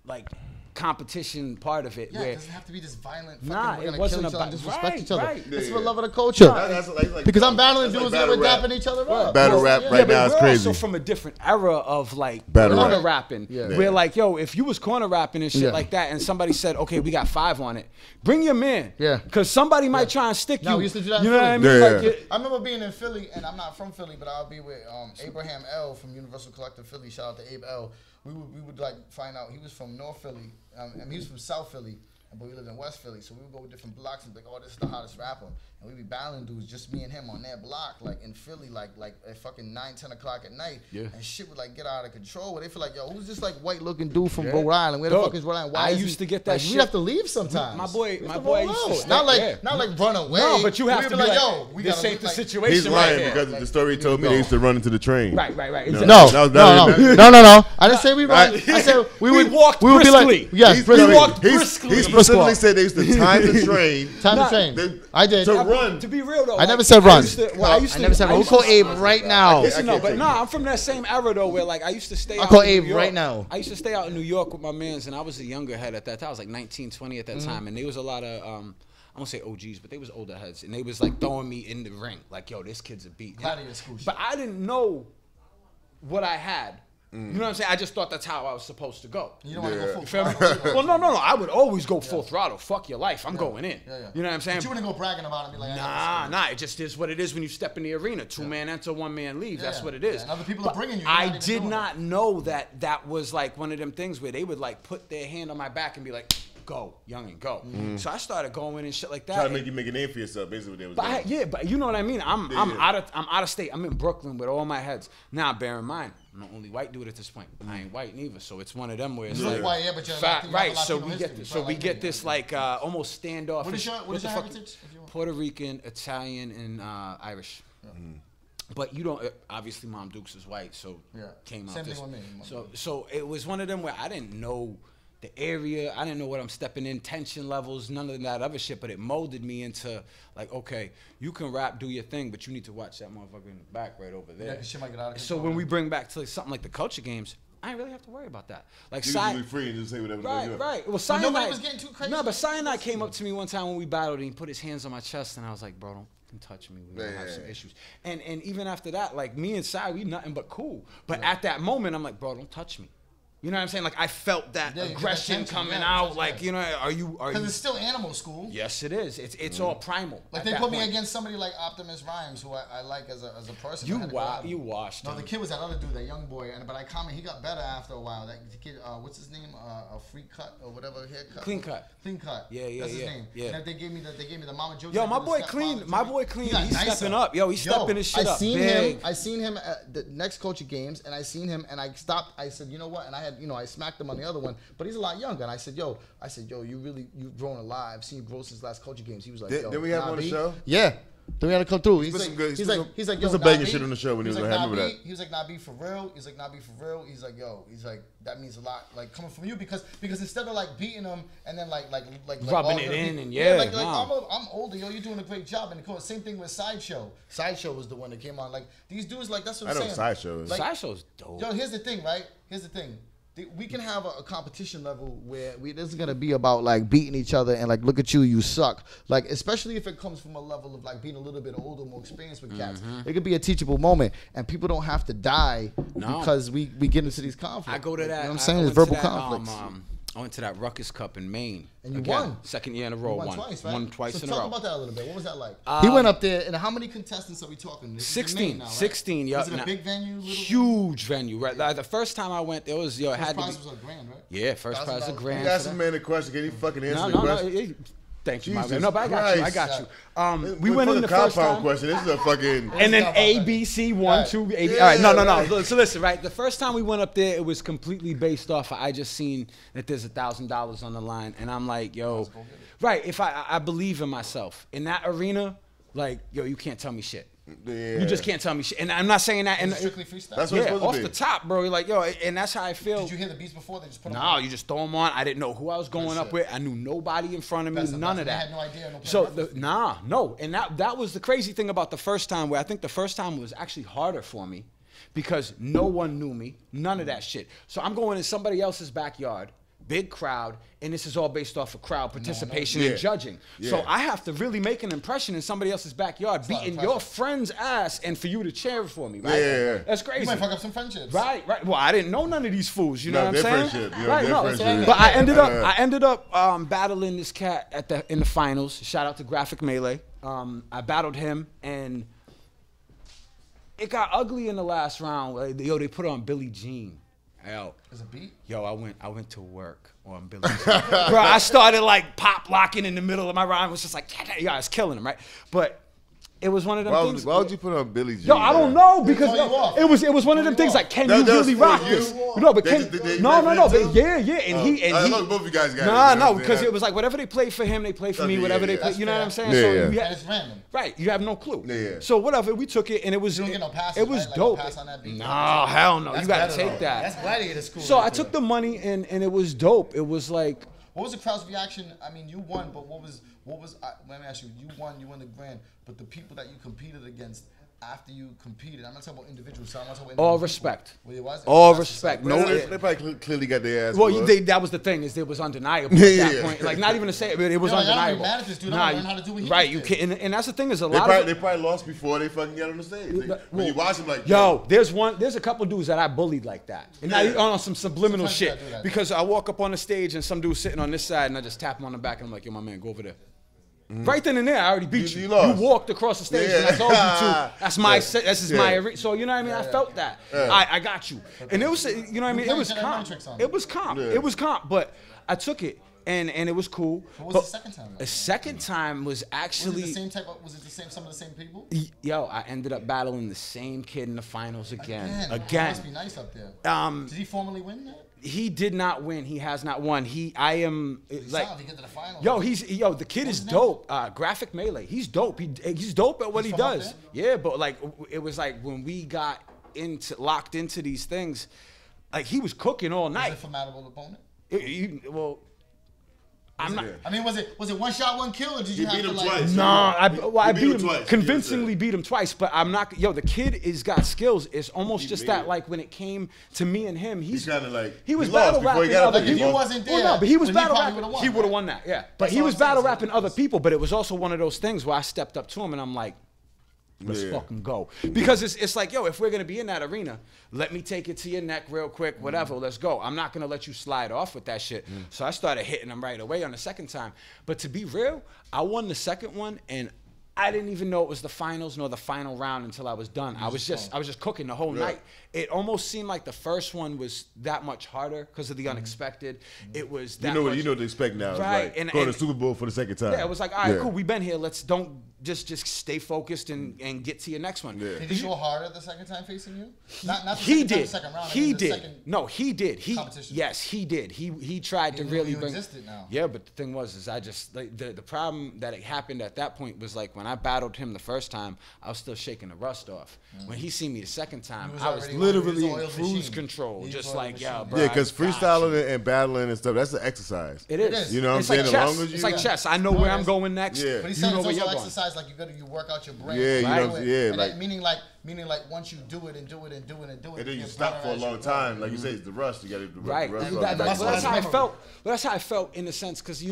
like competition part of it. Yeah, where it doesn't have to be this violent fucking, Nah, we're it gonna wasn't kill each other about- and disrespect right, each other. right. It's Yeah, for yeah. love of the culture. That's like because I'm battling that's dudes like that were battle dapping rap. each other up. Battle rap right now is we're crazy. also from a different era of like Battle corner rap. rapping. Yeah. Where like, yo, if you was corner rapping and shit Yeah. like that, and somebody said, okay, we got 5 on it, bring your man. Yeah. Because somebody might try and stick No, you. we used to do that in You know what I Philly. mean? Yeah, Like, yeah. it- I remember being in Philly, and I'm not from Philly, but I'll be with Abraham L from Universal Collective Philly. Shout out to Abe L. We would like find out he was from North Philly, and he was from South Philly, but we lived in West Philly. So we would go to different blocks and be like, oh, this is the hottest rapper. And we be battling dudes, just me and him on that block, like in Philly, like at fucking 9, 10 o'clock at night. Yeah. And shit would like get out of control. Where they feel like, yo, who's this like white looking dude from Rhode Island? Where the fuck is Rhode Island? Why I is used he, to get that like, shit. We have to leave sometimes. My boy used to stay, not like run away. No, but you have to be like, yo, we this gotta ain't the like, situation. He's lying right because the story told me they used to run into the train. Right. No. No. That I didn't say we run. I said we would walked we would be briskly. like, yes, we walked briskly. He specifically said they used to time the train. Time the train. I did. To run. To be real though, I never said run. I never said run. We'll call Abe right now. Listen, no, but I'm from that same era though, where like I used to stay. I'll call out in Abe New York. right now. I used to stay out in New York with my mans, and I was a younger head at that time. I was like 19, 20 at that time, and there was a lot of I won't say OGs, but they was older heads, and they was like throwing me in the ring, like, yo, this kid's a beat. But I didn't know what I had. You know what I'm saying? I just thought that's how I was supposed to go. You don't want to go full Feel me? throttle. Well, no. I would always go full throttle. Fuck your life. I'm going in. You know what I'm saying? But you wouldn't go bragging about it and be like, Nah. It just is what it is when you step in the arena. 2-man enter, 1-man leave. That's what it is. And other people are bringing you. I did not know that was like one of them things where they would like put their hand on my back and be like, go, youngin', go. So I started going and shit like that. Try to make you make a name for yourself, basically. What they was doing. But you know what I mean. I'm out of state. I'm in Brooklyn with all my heads. Now, bear in mind, I'm the only white dude at this point. I ain't white neither, so it's one of them where it's like, white, but you're right. So we get this like almost standoffish. What is your heritage? Puerto Rican, Italian, and Irish. But you don't. Obviously, Mom Dukes is white, so came out. Same this. thing with me. So it was one of them where I didn't know the area. I didn't know what I'm stepping in, tension levels, none of that other shit, but it molded me into like, okay, you can rap, do your thing, but you need to watch that motherfucker in the back right over there. Yeah, 'cause shit might get out of so control. when we bring back to like, something like the culture games, I ain't really have to worry about that. Like You can be free and just say whatever. Right. Well, But nobody was getting too crazy. No, but Cyanide came up to me one time when we battled, and he put his hands on my chest, and I was like, bro, don't touch me. We're gonna have some issues. And even after that, like me and Cy, we nothing but cool. But at that moment, I'm like, bro, don't touch me. You know what I'm saying? Like I felt that aggression coming out. Like, you know, are you? Because it's still animal school. Yes, it is. It's all primal. Like they put me against somebody like Optimus Rhymes, who I like as a person. You washed. No, the kid was that other dude, that young boy. But I comment, he got better after a while. That kid, what's his name? A free cut or whatever haircut. Clean cut. Clean cut. Yeah. That's his name. Yeah. And they gave me the Mama Joe. Yo, my boy Clean. He's stepping up. Yo, he's stepping his shit up. I seen him at the next Culture Games, and I seen him, and I stopped. I said, you know what? And I smacked him on the other one, but he's a lot younger. And I said, yo, you've grown alive. I've seen you grow since last Culture Games. He was like, yo, did we have him on the show? Yeah. Then we had to come through. He's like, yo, some banging shit on the show when he was like, remember that. He was like, nah, be for real. He's like, nah, be for real. He's like, yo, that means a lot, like coming from you because instead of like beating him and then like rubbing it in and I'm older, yo, you're doing a great job. And of course, same thing with Sideshow. Sideshow was the one that came on. Like these dudes, like that's what I'm saying. I know Sideshow is. Like, Sideshow's dope. Yo, here's the thing, right? Here's the thing. We can have a competition level where this is gonna be about like beating each other and like, look at you suck. Like, especially if it comes from a level of like being a little bit older, more experienced with cats. It could be a teachable moment, and people don't have to die because we get into these conflicts. I go to that. You know what I'm saying? It's verbal conflicts. I went to that Ruckus Cup in Maine. And you won. Second year in a row. Won twice, right? Won twice so in a row. talk about that a little bit. What was that like? He went up there, and how many contestants are we talking? 16. Now, right? 16, yeah. Was it a big venue? Huge venue, right? Like, the first time I went, there was, it had to be. First prize was a grand, right? Yeah, first prize a grand. You asked the man a question. Can you fucking answer the question? Thank you, Jesus my man. No, but I got you. We went in the first time. Question. This is a fucking. And then A, B, C, 1, 2, A, B. All right, no. So listen, right? The first time we went up there, it was completely based off of I just seen that there's $1,000 on the line, and I'm like, yo, right? If I believe in myself in that arena, like, yo, you can't tell me shit. Yeah. You just can't tell me shit. And I'm not saying that. And strictly freestyle. That's what it's supposed off to be. the top, bro. Like, yo, and that's how I feel. Did you hear the beats before? They just put them No, you just throw them on. I didn't know who I was going up with. I knew nobody in front of me. None of that. I had no idea. No. And that was the crazy thing about the first time, where I think the first time was actually harder for me because no one knew me. None of that shit. So I'm going in somebody else's backyard. Big crowd, and this is all based off of crowd participation and judging. Yeah. So I have to really make an impression in somebody else's backyard, beating your friend's ass, and for you to cheer for me, right? Yeah. That's crazy. You might fuck up some friendships. Right. Well, I didn't know none of these fools. You know what I'm saying? Friendship. Right. No. But I ended up battling this cat in the finals. Shout out to Graphic Melee. I battled him, and it got ugly in the last round. Yo, they put on Billie Jean Yo, There's a beat? Yo, I went to work on Billy. Bro, I started like pop locking in the middle of my rhyme. It was just like, yeah, I was killing him, right? But it was one of them things. Why would you put on Billy Jean? Yo, I don't know because it was one of them things like, can you really rock this? No, but yeah, and he both of you guys got no, because it was like whatever they play for him, they play for me. Whatever they play, you know what I'm saying? So it's random. Right, you have no clue. Yeah. So whatever, we took it and it was You don't get no passes, it was right? Like dope. no pass on that beat? No, hell no. You gotta take that. That's gladiator school. So I took the money and it was dope. It was like, what was the crowd's reaction? I mean, you won, but what was? Let me ask you. You won the grand, but the people that you competed against after you competed, I'm not talking about individuals. So I'm not talking about all individual respect. Well, it was? All respect. No, No, they probably clearly got their ass. well, that was the thing is it was undeniable at that point. Like not even to say it, but it was Yo, like, undeniable. I don't even dude. I learn how to do what he right, just you did. can, and that's the thing is a They lot probably, of they probably lost before they fucking got on the stage. When you watch them, like, yo, there's a couple dudes that I bullied like that, and not even on some subliminal Sometimes shit. I do that. Because I walk up on the stage and some dude's sitting on this side, and I just tap him on the back, and I'm like, yo, my man, go over there. Right then and there, I already beat you. You walked across the stage, and I told you to. That's my. This is my. So you know what I mean. I felt that. I got you, and it was. You know what I mean. It was calm. It was calm. It was calm. But I took it, and it was cool. What was the second time? The second time was actually. Was it the same type of? Was it the same? Some of the same people? Yo, I ended up battling the same kid in the finals again. That must be nice up there. Did he formally win that? He did not win. He has not won. I am like, if he get to the finals, the kid is dope. Graphic Melee. He's dope. He's dope at what he does. Yeah, but like it was like when we got locked into these things, like he was cooking all night. Was it a formidable opponent? I'm not. I mean, was it one shot, one kill, or did you have beat to him like? twice. Nah, I beat him twice. convincingly. Beat him twice, but I'm not. Yo, the kid is got skills. It's almost just that like when it came to me and him, he's kind of like he was battle rapping other people. If you wasn't there, Well, no, but he was he battle probably rapping. would've He won, would have right? won that, yeah. But That's he what was I'm saying, battle so rapping other people. But it was also one of those things where I stepped up to him and I'm like, let's fucking go. Because it's like, yo, if we're gonna be in that arena, let me take it to your neck real quick, whatever, let's go. I'm not gonna let you slide off with that shit. So I started hitting him right away on the second time. But to be real, I won the second one and I didn't even know it was the finals nor the final round until I was done. I was just cooking the whole night. It almost seemed like the first one was that much harder because of the unexpected. It was that you know much, what to expect now. right? It's like going to the Super Bowl for the second time. Yeah, it was like, all right, cool, we've been here. Let's don't just stay focused and get to your next one. Did he go harder the second time facing you? Not the he second time, did. the second round. He the did. second No, he did. competition. Yes, he did. He tried to really you bring. existed now. Yeah, but the thing was, I just like the problem that it happened at that point was like when I battled him the first time, I was still shaking the rust off. When he seen me the second time, I was literally in cruise control, just like bro. Yeah, because freestyling and battling and stuff, that's an exercise. It is. You know what I'm saying? Like chess. It's like chess. I know where I'm going next. Yeah. But he You said know it's where also you're going. exercise, like you work out your brain. Yeah, you know what I'm saying? And Like, that, meaning like once you do it and do it and do it and do it, and then you get stop better for a as long you go. time. Like you say, it's the rush. You got to Right. rush. That's how I felt. That's how I felt in the sense because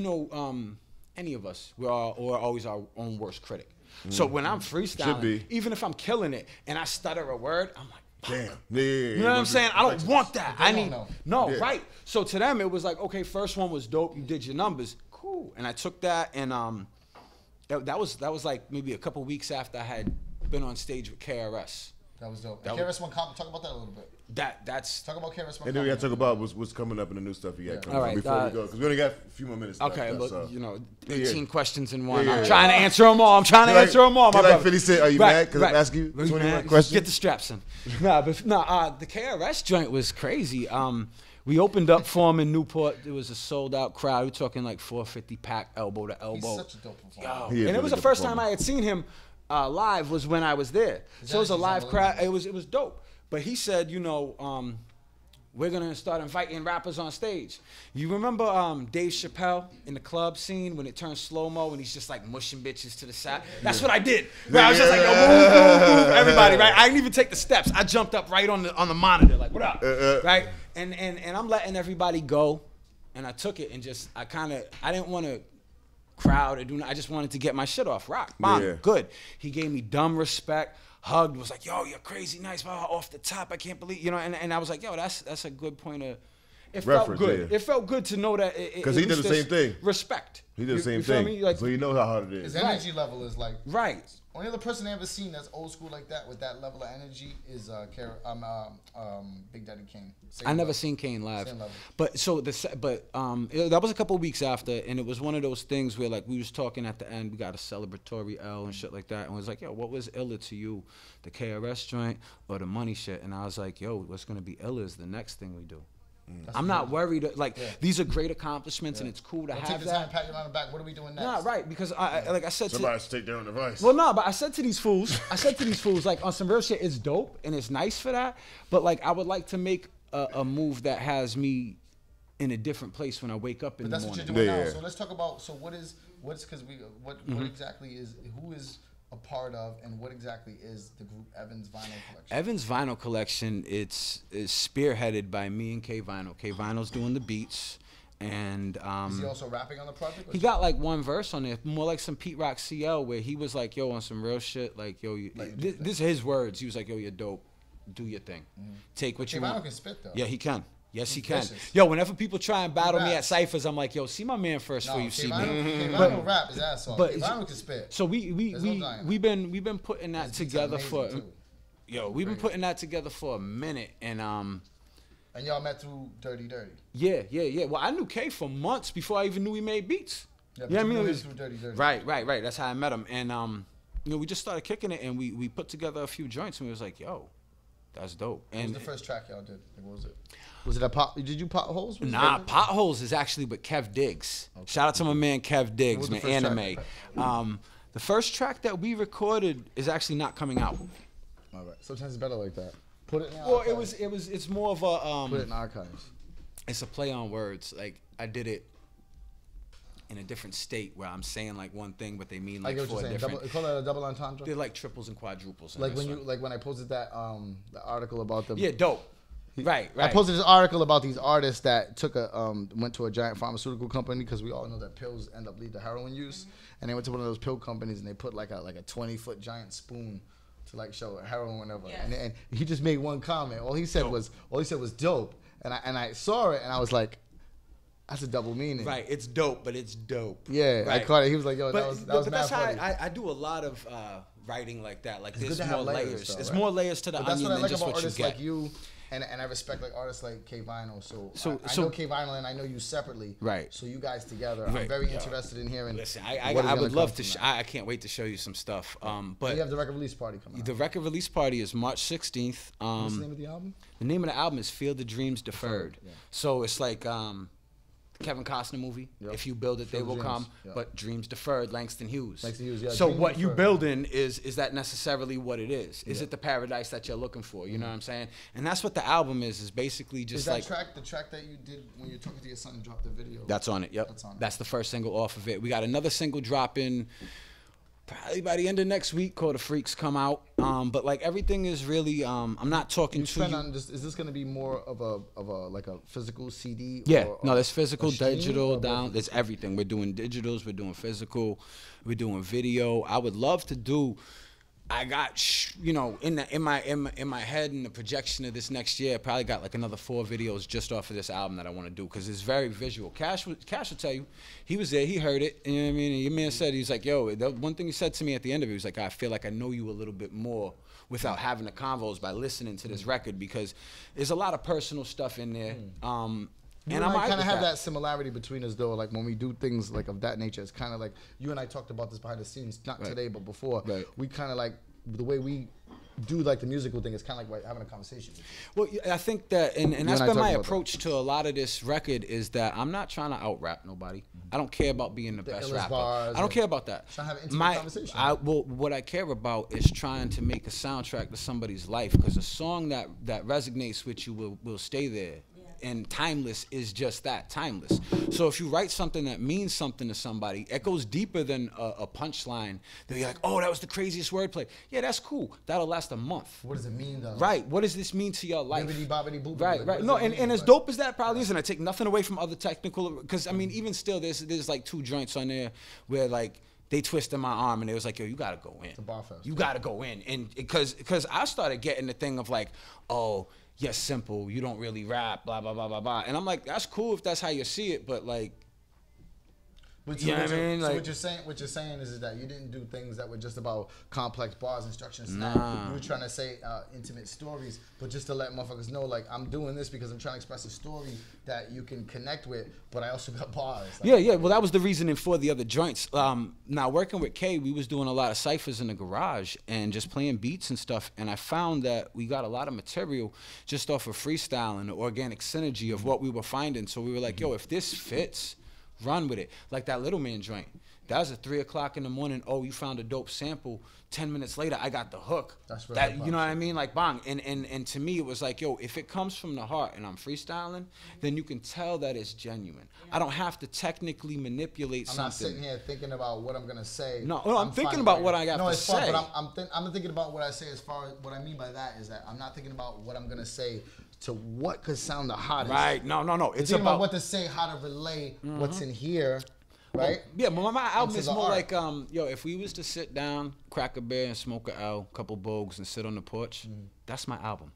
any of us we're always our own worst critic. So when I'm freestyling, even if I'm killing it and I stutter a word, I'm like, damn. You know what I'm saying? I don't want that. I need right. So to them it was like, okay, first one was dope. You did your numbers, cool. And I took that and that was like maybe a couple weeks after I had been on stage with KRS. That was dope. KRS-One, talk about that a little bit. That's talk about KRS-One. And then we got to talk about what's coming up in the new stuff you got coming All right, before we go, because we only got a few more minutes. Okay, left, but 18 questions in one. Yeah, I'm trying to answer them all. I'm trying to answer them all. My like brother. 50 Cent, are you mad? Because I'm asking you 21 questions. Get the straps in. The KRS joint was crazy. We opened up for him in Newport. It was a sold out crowd. We're talking like 450 pack, elbow to elbow. He's such a dope performer. And it was the first time I had seen him live was when I was there. So it was a live crowd. It was dope. But he said, we're gonna start inviting rappers on stage. You remember Dave Chappelle in the club scene when it turned slow-mo and he's just like mushing bitches to the side? That's what I did. Right? I was just like, move, everybody, right? I didn't even take the steps. I jumped up right on the monitor, like, what up? Right? And I'm letting everybody go. And I took it and I didn't want to crowd or I just wanted to get my shit off. Rock, bang, good. He gave me dumb respect. Hugged, was like, yo, you're crazy nice, off the top, I can't believe, and I was like, yo, that's a good point of, it reference, felt good. yeah. It felt good to know that because he did the same thing. Respect. He did the same you feel thing. Me? Like, so you know how hard it is. His energy level is like right. Only other person I ever seen that's old school like that with that level of energy is Big Daddy Kane. I never seen Kane live, but that was a couple of weeks after, and it was one of those things where like we was talking at the end, we got a celebratory L and shit like that, and it was like, yo, what was iller to you, the KRS joint or the money shit? And I was like, yo, what's gonna be iller is the next thing we do. I'm not worried. Like these are great accomplishments, and it's cool to have take the that. time, pat you on the back. What are we doing next? Nah, right? Because like I said, somebody should take their own device. Well, no, but I said to these fools, like on some real shit, it's dope and it's nice for that. But like, I would like to make a move that has me in a different place when I wake up in the morning. But that's what you're doing now. So let's talk about. So what exactly is who is a part of, and what exactly is the group Evans Vinyl Collection? Evans Vinyl Collection, is spearheaded by me and K Vinyl. K Vinyl's doing the beats, and is he also rapping on the project? He got like one verse on there, more like some Pete Rock CL, where he was like, "Yo, on some real shit, like yo, this is his words. He was like, yo, you're dope, do your thing, take what you want." K Vinyl can spit though. Yeah, he can. Yes, he can. Vicious. Yo, whenever people try and battle me at ciphers, I'm like, yo, see my man first before you see me. K-Vinyl rap his ass off. K-Vinyl can spit. So we've been putting that together for we've been putting that together for a minute, and y'all met through Dirty Dirty. Yeah. Well, I knew K for months before I even knew he made beats. Yeah, you know what I mean? Through Dirty Dirty. Right. That's how I met him, and we just started kicking it, and we put together a few joints, and we was like, yo, that's dope. And what was the first track y'all did? Like, what was it? Was it a pot? Did you Potholes? Nah, Potholes is actually with Kev Diggs. Okay. Shout out to my man Kev Diggs, man, Anime. The first track that we recorded is actually not coming out. All right. Sometimes it's better like that. Put it in well, archives. it's more of a put it in archives. It's a play on words. Like I did it in a different state where I'm saying like one thing, but they mean like four different. Call that a double entendre. They're like triples and quadruples. Like when I posted that the article about the dope. Right. I posted this article about these artists that took went to a giant pharmaceutical company, because we all know that pills end up leading to heroin use, and they went to one of those pill companies and they put like a 20-foot giant spoon to like show heroin whatever, and he just made one comment. All he said was dope, and I saw it and I was like, that's a double meaning. Right, it's dope, but it's dope. Yeah, right. I caught it. He was like, yo, but that was that's how funny. I do a lot of writing like that. Like it's there's more layers. Though, There's right? more layers to the onion than just what you get. Artists like you. And I respect like artists like K Vinyl. So I know K Vinyl and I know you separately. Right. So you guys together, I'm very interested in hearing. Listen, I would love to. I can't wait to show you some stuff. But you have the record release party coming. The record release party is March 16th. What's the name of the album? The name of the album is Feel the Dreams Deferred. Yeah. So it's like Kevin Costner movie. Yep. If you build it, they will come. Yep. But Dreams Deferred, Langston Hughes. Yeah, so what you building is that necessarily what it is? Is it the paradise that you're looking for? You know what I'm saying? And that's what the album is basically just like. Is that the track that you did when you were talking to your son and dropped the video? That's on it, yep. That's the first single off of it. We got another single dropping probably by the end of next week called The Freaks Come Out. But like everything is really, I'm not talking to you. Is this going to be more of a like a physical CD? Yeah, no, there's physical, digital, down. There's everything. We're doing digitals, we're doing physical, we're doing video. I would love to do. I got, in my head and the projection of this next year, I probably got like another 4 videos just off of this album that I want to do, because it's very visual. Cash will tell you, he was there, he heard it, you know what I mean? And your man said, he's like, yo, the one thing he said to me at the end of it, he was like, I feel like I know you a little bit more without having the convos by listening to this record, because there's a lot of personal stuff in there. And I kind of have that similarity between us, though. Like when we do things like of that nature, it's kind of like you and I talked about this behind the scenes, not today, but before. Right. We kind of like the way we do like the musical thing. It's kind of like having a conversation. Well, I think that, and that's been my approach to a lot of this record, is that I'm not trying to out rap nobody. I don't care about being the best rapper. I don't care about that. Trying to have an intimate conversation. What I care about is trying to make a soundtrack to somebody's life, because a song that resonates with you will stay there. And timeless is just that, timeless. So if you write something that means something to somebody, it goes deeper than a punchline. They're like, oh, that was the craziest wordplay. Yeah, that's cool. That'll last a month. What does it mean, though? Right. What does this mean to your life? Bibbidi bobbidi boop. Right. No, and as dope as that probably is, and I take nothing away from other technical, because I mean, even still, there's like 2 joints on there where like they twisted my arm and they was like, yo, you gotta go in. It's a bar fest. You gotta go in, and because I started getting the thing of like, oh, you're simple, you don't really rap, blah blah blah blah blah. And I'm like, that's cool if that's how you see it, but like, you know what I mean? So Like, what you're saying is that you didn't do things that were just about complex bars, instructions. Nah. You were trying to say intimate stories, but just to let motherfuckers know, like, I'm doing this because I'm trying to express a story that you can connect with, but I also got bars. Like, yeah. Well, that was the reasoning for the other joints. Now working with K, we was doing a lot of ciphers in the garage and just playing beats and stuff. And I found that we got a lot of material just off of freestyle and the organic synergy of what we were finding. So we were like, yo, if this fits, run with it. Like that Little Man joint. That was at 3 o'clock in the morning. Oh, you found a dope sample. 10 minutes later, I got the hook. That's right. That, you know what I mean? Like bang. And to me, it was like, yo, if it comes from the heart and I'm freestyling, then you can tell that it's genuine. I don't have to technically manipulate something. I'm not sitting here thinking about what I'm gonna say. No, I'm thinking about what I got to say. No, but I'm thinking about what I say. As far as what I mean by that is that I'm not thinking about what I'm gonna say to what could sound the hottest. Right. No. It's about what to say, how to relay what's in here. Right? Yeah, but my album is more art. like, yo, if we was to sit down, crack a beer and smoke a L, couple bogues and sit on the porch, that's my album.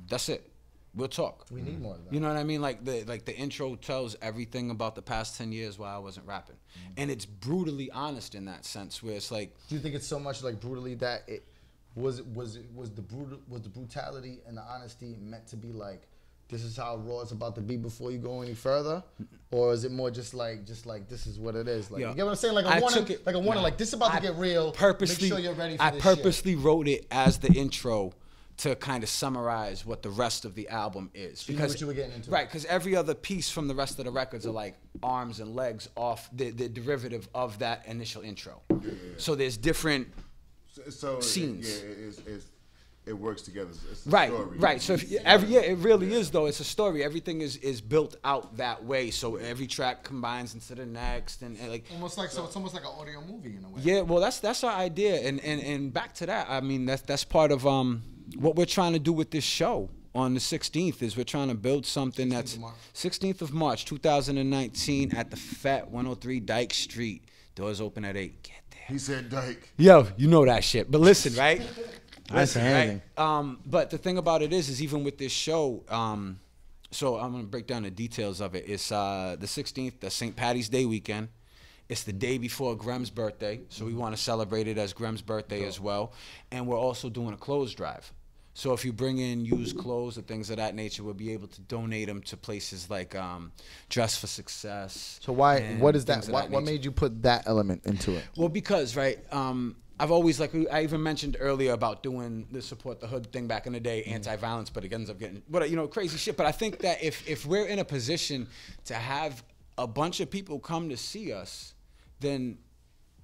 That's it. We'll talk. We need more of that. You know what I mean? Like the intro tells everything about the past 10 years while I wasn't rapping. And it's brutally honest in that sense where it's like, do you think it's so much like brutally that it was the brutality and the honesty meant to be like, this is how raw it's about to be before you go any further, or is it more just like this is what it is? Like, you get what I'm saying? Like a warning, like this is about to get real. Purposely, make sure you're ready for I this purposely wrote it as the intro to kind of summarize what the rest of the album is. So you knew what you were getting into. Right, because every other piece from the rest of the records are like arms and legs off the derivative of that initial intro. So there's different scenes. It works together. It's a Right, story. right. So it really is though. It's a story. Everything is built out that way. So every track combines into the next, and like almost like so it's almost like an audio movie in a way. Yeah, well that's our idea, and back to that. I mean that's part of what we're trying to do with this show on the 16th is we're trying to build something that's 16th of March 2019 at the Fat 103 Dyke Street. Doors open at 8. Get there. He said Dyke. Yo, you know that shit. But listen, right? That's right? But the thing about it is even with this show, so I'm gonna break down the details of it. It's the 16th, the St. Patty's Day weekend. It's the day before Grem's birthday, so we want to celebrate it as Grem's birthday as well. And we're also doing a clothes drive. So if you bring in used clothes or things of that nature, we'll be able to donate them to places like Dress for Success. So what is that? What made you put that element into it? Well, because right. I've always, like I even mentioned earlier about doing the Support the Hood thing back in the day, anti-violence, but it ends up getting, crazy shit. But I think that if we're in a position to have a bunch of people come to see us, then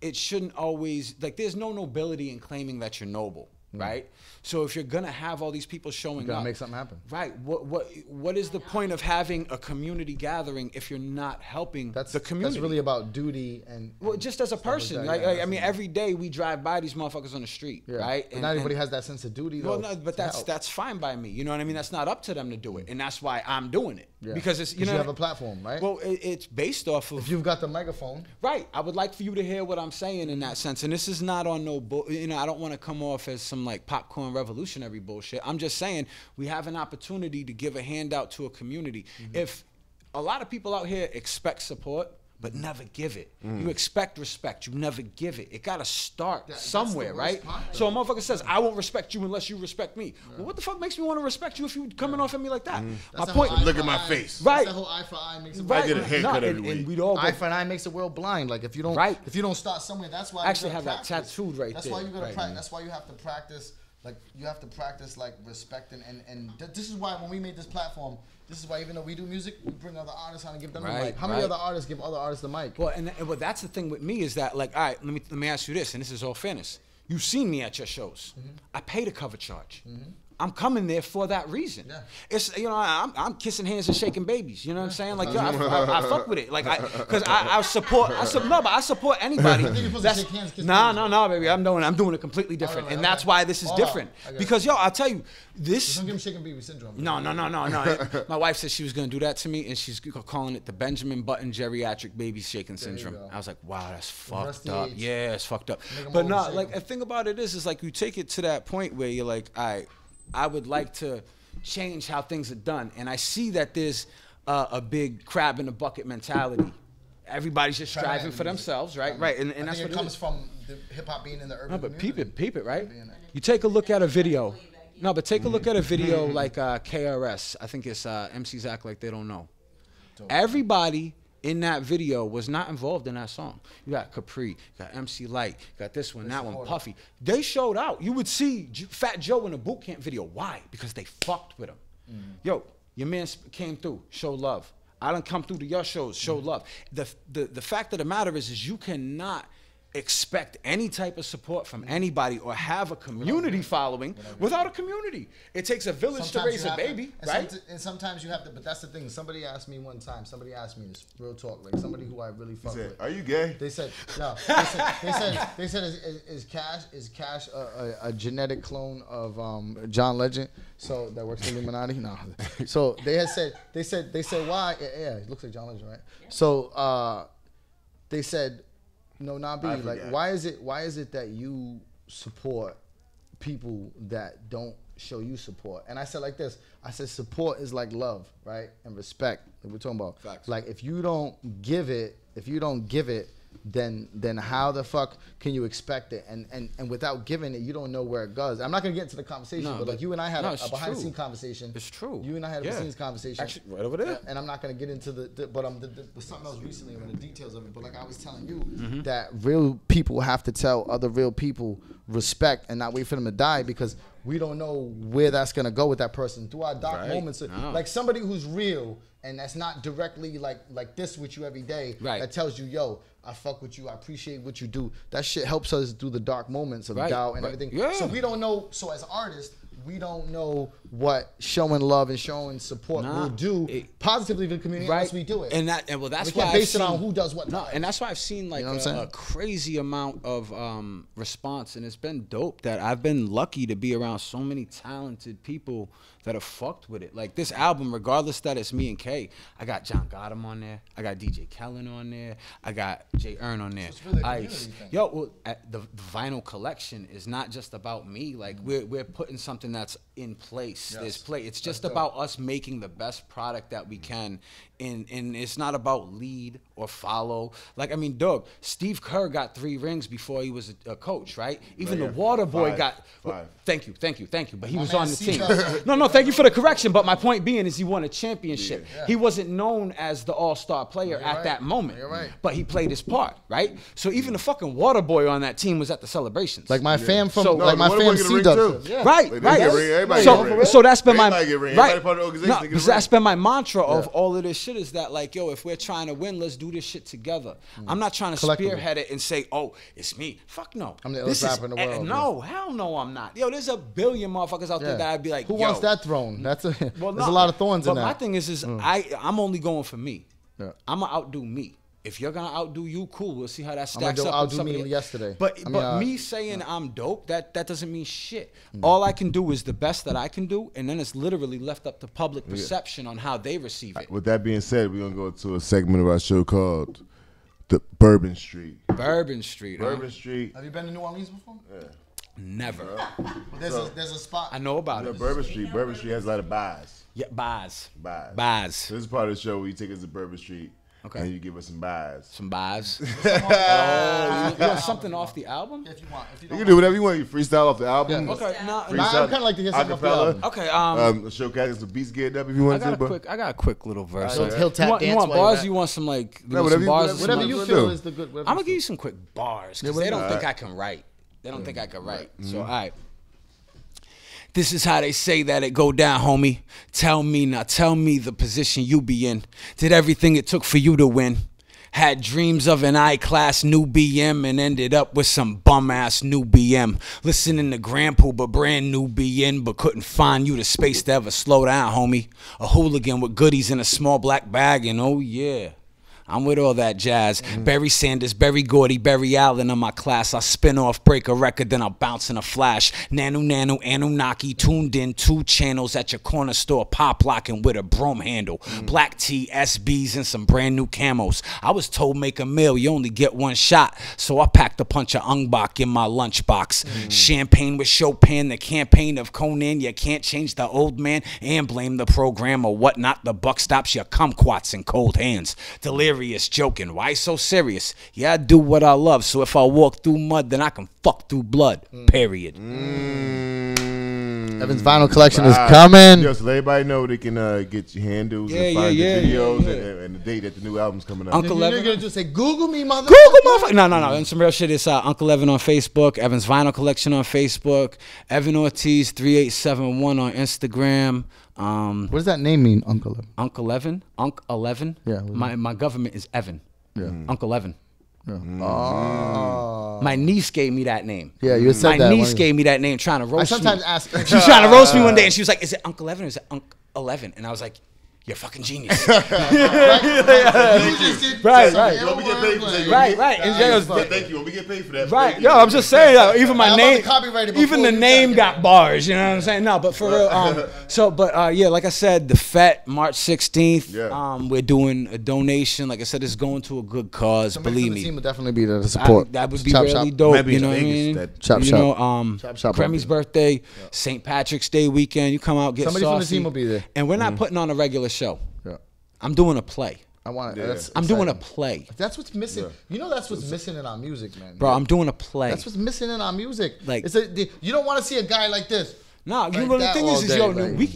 it shouldn't always, like there's no nobility in claiming that you're noble, right? So if you're gonna have all these people showing up, you gotta make something happen. Right. What is the point of having a community gathering if you're not helping the community? That's really about duty and just as a person. Like that, I mean, every day we drive by these motherfuckers on the street, right? But not everybody has that sense of duty, though. Well, no, but that's fine by me. You know what I mean? That's not up to them to do it, and that's why I'm doing it because it's you have a platform, right? Well, it's based off of if you've got the microphone, right? I would like for you to hear what I'm saying in that sense, and this is not on no I don't want to come off as some like popcorn revolutionary bullshit. I'm just saying we have an opportunity to give a handout to a community. If a lot of people out here expect support but never give it. You expect respect, you never give it. It gotta start somewhere, right? So a motherfucker says, I won't respect you unless you respect me. Well, what the fuck makes me want to respect you if you coming off at me like that? My point, look at my face. Right. That's the whole eye for eye makes a I get a haircut every week. And we'd all eye for an eye makes the world blind. Like if you don't start somewhere, that's why I actually have that tattooed right that's there. Why you gotta practice. That's why you have to practice. Like you have to practice like respect and this is why when we made this platform, this is why even though we do music, we bring other artists on and give them the mic. How many other artists give other artists the mic? Well, and that's the thing with me is that like, all right, let me ask you this, and this is all fairness. You've seen me at your shows. I paid a cover charge. I'm coming there for that reason. It's I'm kissing hands and shaking babies. You know what I'm saying? Like I fuck with it. Like because I support. But I support anybody. No, baby. I'm doing it completely different, and that's why this is different. Because I'll tell you this. Don't give him shaking baby syndrome. No. My wife said she was gonna do that to me, and she's calling it the Benjamin Button geriatric baby shaking syndrome. I was like, wow, that's fucked up. Yeah, it's fucked up. But no, like the thing about it is like you take it to that point where you're like, all right. I would like to change how things are done. And I see that there's a big crab in the bucket mentality. Everybody's just striving for themselves, right? Right, and that's what it comes from the hip hop being in the urban. No, but community. peep it, right? You take a look at a video. No, but take a look at a video like KRS. I think it's MCs Act Like They Don't Know. Everybody in that video was not involved in that song. You got Capri, you got MC Light, you got this one, that one, Puffy. They showed out. You would see Fat Joe in a boot camp video. Why? Because they fucked with him. Yo, your man came through, show love. I done come through to your shows, show love. The fact of the matter is you cannot expect any type of support from anybody or have a community following without a community. It takes a village to raise a baby, right? And sometimes you have to, but that's the thing. Somebody asked me one time, this, real talk, like somebody who I really fuck with. Are you gay? They said, no. They said, is Cash a genetic clone of John Legend? So that works for Illuminati? No. So they said, why? Yeah, it looks like John Legend, right? So they said, no, not be like, why is it that you support people that don't show you support? And I said like this, I said support is like love, right? And respect, like we're talking about. Facts. Like if you don't give it, then how the fuck can you expect it? And without giving it, you don't know where it goes. I'm not gonna get into the conversation, but like you and I had a behind the scenes conversation. It's true. You and I had a behind the scenes conversation. Actually, right over there. And I'm not gonna get into the something else recently on the details of it. But like I was telling you, that real people have to tell other real people respect and not wait for them to die, because we don't know where that's gonna go with that person through our dark moments. Like somebody who's real and that's not directly like this with you every day. Right. That tells you, yo, I fuck with you. I appreciate what you do. That shit helps us through the dark moments of doubt and everything. Yeah. So we don't know. So as artists, we don't know what showing love and showing support will do positively to the community unless we do it. And that's we why can't base it on who does what. No, and that's why I've seen like a crazy amount of response, and it's been dope that I've been lucky to be around so many talented people that have fucked with it. Like this album, regardless that it's me and Kay, I got John Gotham on there, I got DJ Kellen on there, I got Jay Earn on there. So it's really the vinyl collection is not just about me. Like we're putting something that's in place. There's it's just about us making the best product that we can, and it's not about lead or follow. Like I mean, dog, Steve Kerr got 3 rings before he was a coach, right? Even the Water Boy got 5. Thank you. But he was on the team. No, thank you for the correction. But my point being is he won a championship. Yeah. He wasn't known as the all-star player at that moment. But he played his part, right? So even the fucking Water Boy on that team was at the celebrations. Like my fam from my fam C-Dubs. Right. So that's been that's been my mantra of all of this shit is that like, yo, if we're trying to win, let's do this shit together. I'm not trying to spearhead it and say, oh, it's me. Fuck no. I'm the illest rapper in the world. No, hell no, I'm not. Yo, there's a billion motherfuckers out there that I'd be like, who wants that throne? That's there's a lot of thorns in that. But my thing is I'm only going for me. I'm gonna outdo me. If you're gonna outdo you, cool. We'll see how that stacks up. Outdo me yesterday. But me saying I'm dope, that doesn't mean shit. All I can do is the best that I can do, and then it's literally left up to public perception on how they receive it. With that being said, we're gonna go to a segment of our show called the Bourbon Street. Bourbon Street. Have you been to New Orleans before? Yeah. Never. There's a spot. I know about it. Bourbon Street. Bourbon Street has a lot of buys. Yeah, buys. So this is part of the show where you take us to Bourbon Street. Okay. And you give us some buys. Some buys. You want something off the album? If you want. You can do whatever you want. You freestyle off the album. Yeah. Okay. I'd kind of like to hear something off the album. Okay. Showcase some beats get up if you want to. I got a quick little verse. He'll tap dance. You want bars? You want some like some bars? Whatever you feel is the good. I'm gonna give you some quick bars because they don't think I can write. They don't think I can write. So all right. This is how they say that it go down, homie. Tell me the position you be in. Did everything it took for you to win. Had dreams of an I-class new BM and ended up with some bum-ass new BM. Listening to Grandpa, but brand new BN, but couldn't find you the space to ever slow down, homie. A hooligan with goodies in a small black bag, and oh yeah. I'm with all that jazz. Barry Sanders, Barry Gordy, Barry Allen in my class. I spin off, break a record, then I'll bounce in a flash. Nanu, Anunnaki, tuned in 2 channels at your corner store, pop locking with a broom handle. Black tea, SBs, and some brand new camos. I was told make a meal, you only get 1 shot. So I packed a punch of Ungbach in my lunchbox. Champagne with Chopin, the campaign of Conan. You can't change the old man and blame the program or whatnot. The buck stops your kumquats in cold hands. Delirious, joking. Why so serious? Yeah, I do what I love. So if I walk through mud, then I can fuck through blood. Period. Evan's vinyl collection is coming. Yo, so let everybody know they can get your handles and find the videos and the date that the new album's coming out. Uncle Evan. You're going to just say, Google me, motherfucker. Google motherfucker. No. And some real shit is Uncle Evan on Facebook, Evan's Vinyl Collection on Facebook, Evan Ortiz 3871 on Instagram. What does that name mean, Uncle Evan? Uncle Evan? Unc 11? Yeah. My government is Evan. Yeah. Uncle Evan. Yeah. Oh. My niece gave me that name. Yeah, you said that. My niece gave me that name trying to roast me. I sometimes ask. She was trying to roast me one day, and she was like, "Is it Uncle Evan or is it Unc 11?" And I was like, "You're a fucking genius." Right. When we get paid for that. Right. Thank you. When we get paid for that. Right. Yo, I'm just saying, even my name, even the name got bars. You know what I'm saying? No, but for real. Yeah, like I said, the FET, March 16th. Yeah. We're doing a donation. Like I said, it's going to a good cause. Believe me. The team would definitely be there to support. That would be really dope. Maybe you know what I mean? Chop Shop. Kremi's birthday, St. Patrick's Day weekend. You come out, get somebody saucy. from the team will be there. And we're not putting on a regular show. Yeah. I'm doing a play. I want it. I'm doing a play. That's what's missing. You know, that's what's missing in our music, man. Bro, I'm doing a play. That's what's missing in our music. Like, you don't want to see a guy like this. No, like you know the thing is, day,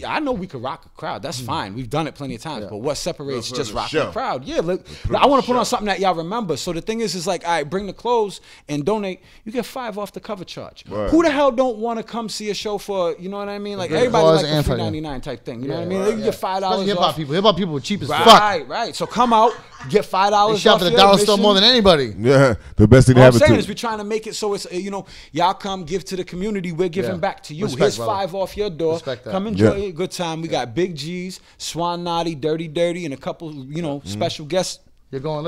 I know we could rock a crowd. That's fine. We've done it plenty of times. But what separates just rocking show. a crowd? Yeah, look, I want to put on something that y'all remember. So the thing is like, all right, bring the clothes and donate. You get $5 off the cover charge. Right. Who the hell don't want to come see a show for? You know what I mean? Like everybody like the $3.99 type thing. You know what I mean? They can get $5 Hip hop people. Hip hop people are cheap as fuck. Right. So come out, get $5 off. They shop at the dollar store more than anybody. Yeah, the best thing to All I'm happen saying to. is we're trying to make it so it's y'all come give to the community. We're giving back to you. Respect, Here's brother. $5 off your door. Respect that. Come enjoy a good time. We got Big G's, Swan Naughty, Dirty, and a couple special guests. You're going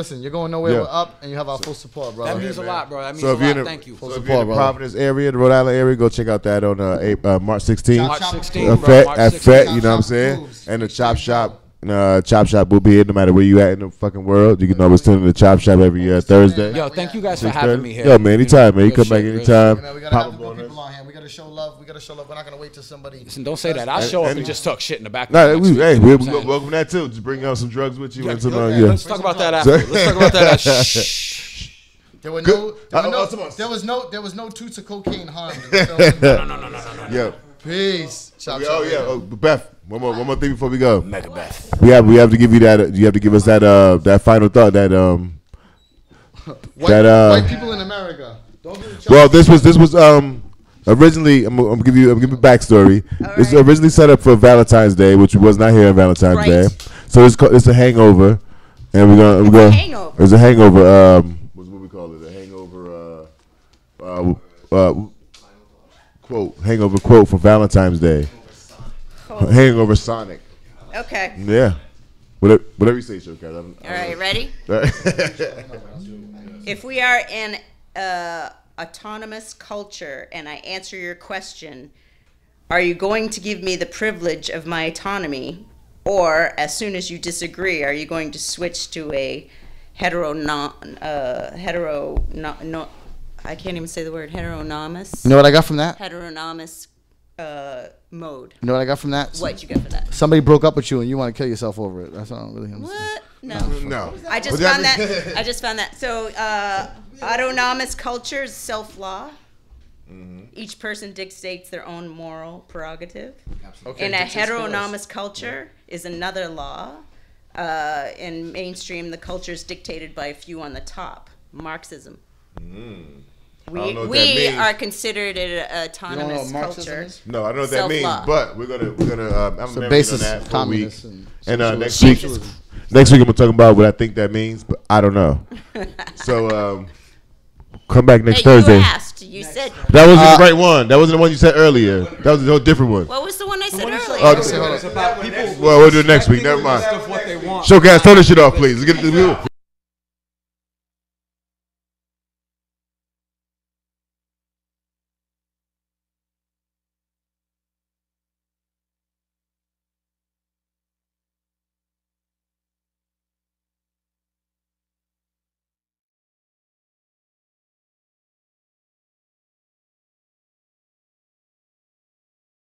nowhere. We're up, and you have our full support, brother. That means a lot, bro. That means So a if you're lot. in Thank you. So if you're in the Providence area, the Rhode Island area, go check out that on March 16th. March 16th, At FET, you know what I'm saying? And the Chop Shop. Chop Shop will be here no matter where you at in the fucking world. You can always tune in to Chop Shop every Thursday. Yo, thank you guys for having me here. Yo, man, anytime, man. You come back shit, anytime. We gotta have the good people on here. We gotta show love. We're not gonna wait till somebody. Listen, don't say that. I'll show up and just talk shit in the back. Nah, we're welcome that too. Just bring out some drugs with you. And some, Let's talk about that after. Let's talk about that after. Shh. There was no toots of cocaine harmed. No. Yo. Peace. Beth. One more thing before we go. Mega Beth. We have to give you that. You have to give us that final thought. That white people in America. Well, this was originally. I'm gonna give you backstory. It's originally set up for Valentine's Day, which was not here on Valentine's Day. So it's a hangover, and we're gonna. Hangover. It's a hangover. What's what we call it? A hangover. Hangover quote for Valentine's Day. Hangover Sonic. Okay. Yeah. Whatever you say, Showcase. All right, ready? If we are an autonomous culture and I answer your question, are you going to give me the privilege of my autonomy? Or as soon as you disagree, are you going to switch to a I can't even say the word heteronomous. You know what I got from that? Heteronomous mode. You know what I got from that? What you got for that? Somebody broke up with you and you want to kill yourself over it. That's what I don't really understand. What? No. I just found that. So autonomous culture is self-law. Each person dictates their own moral prerogative. Okay, And a heteronomous culture is another law. In mainstream, the culture is dictated by a few on the top. Marxism. We are considered an autonomous culture. No, I don't know what that means, but we're gonna. I'm So marinating basis on that for a week. communist And next socialism. week, I'm gonna talk about what I think that means, but I don't know. So come back next Thursday. You asked. You said. That wasn't the right one. That wasn't the one you said earlier. That was a whole different one. What was the one I said earlier? Oh, well, we'll do it next week. Never mind. Showcase, turn this shit off, please. Let's get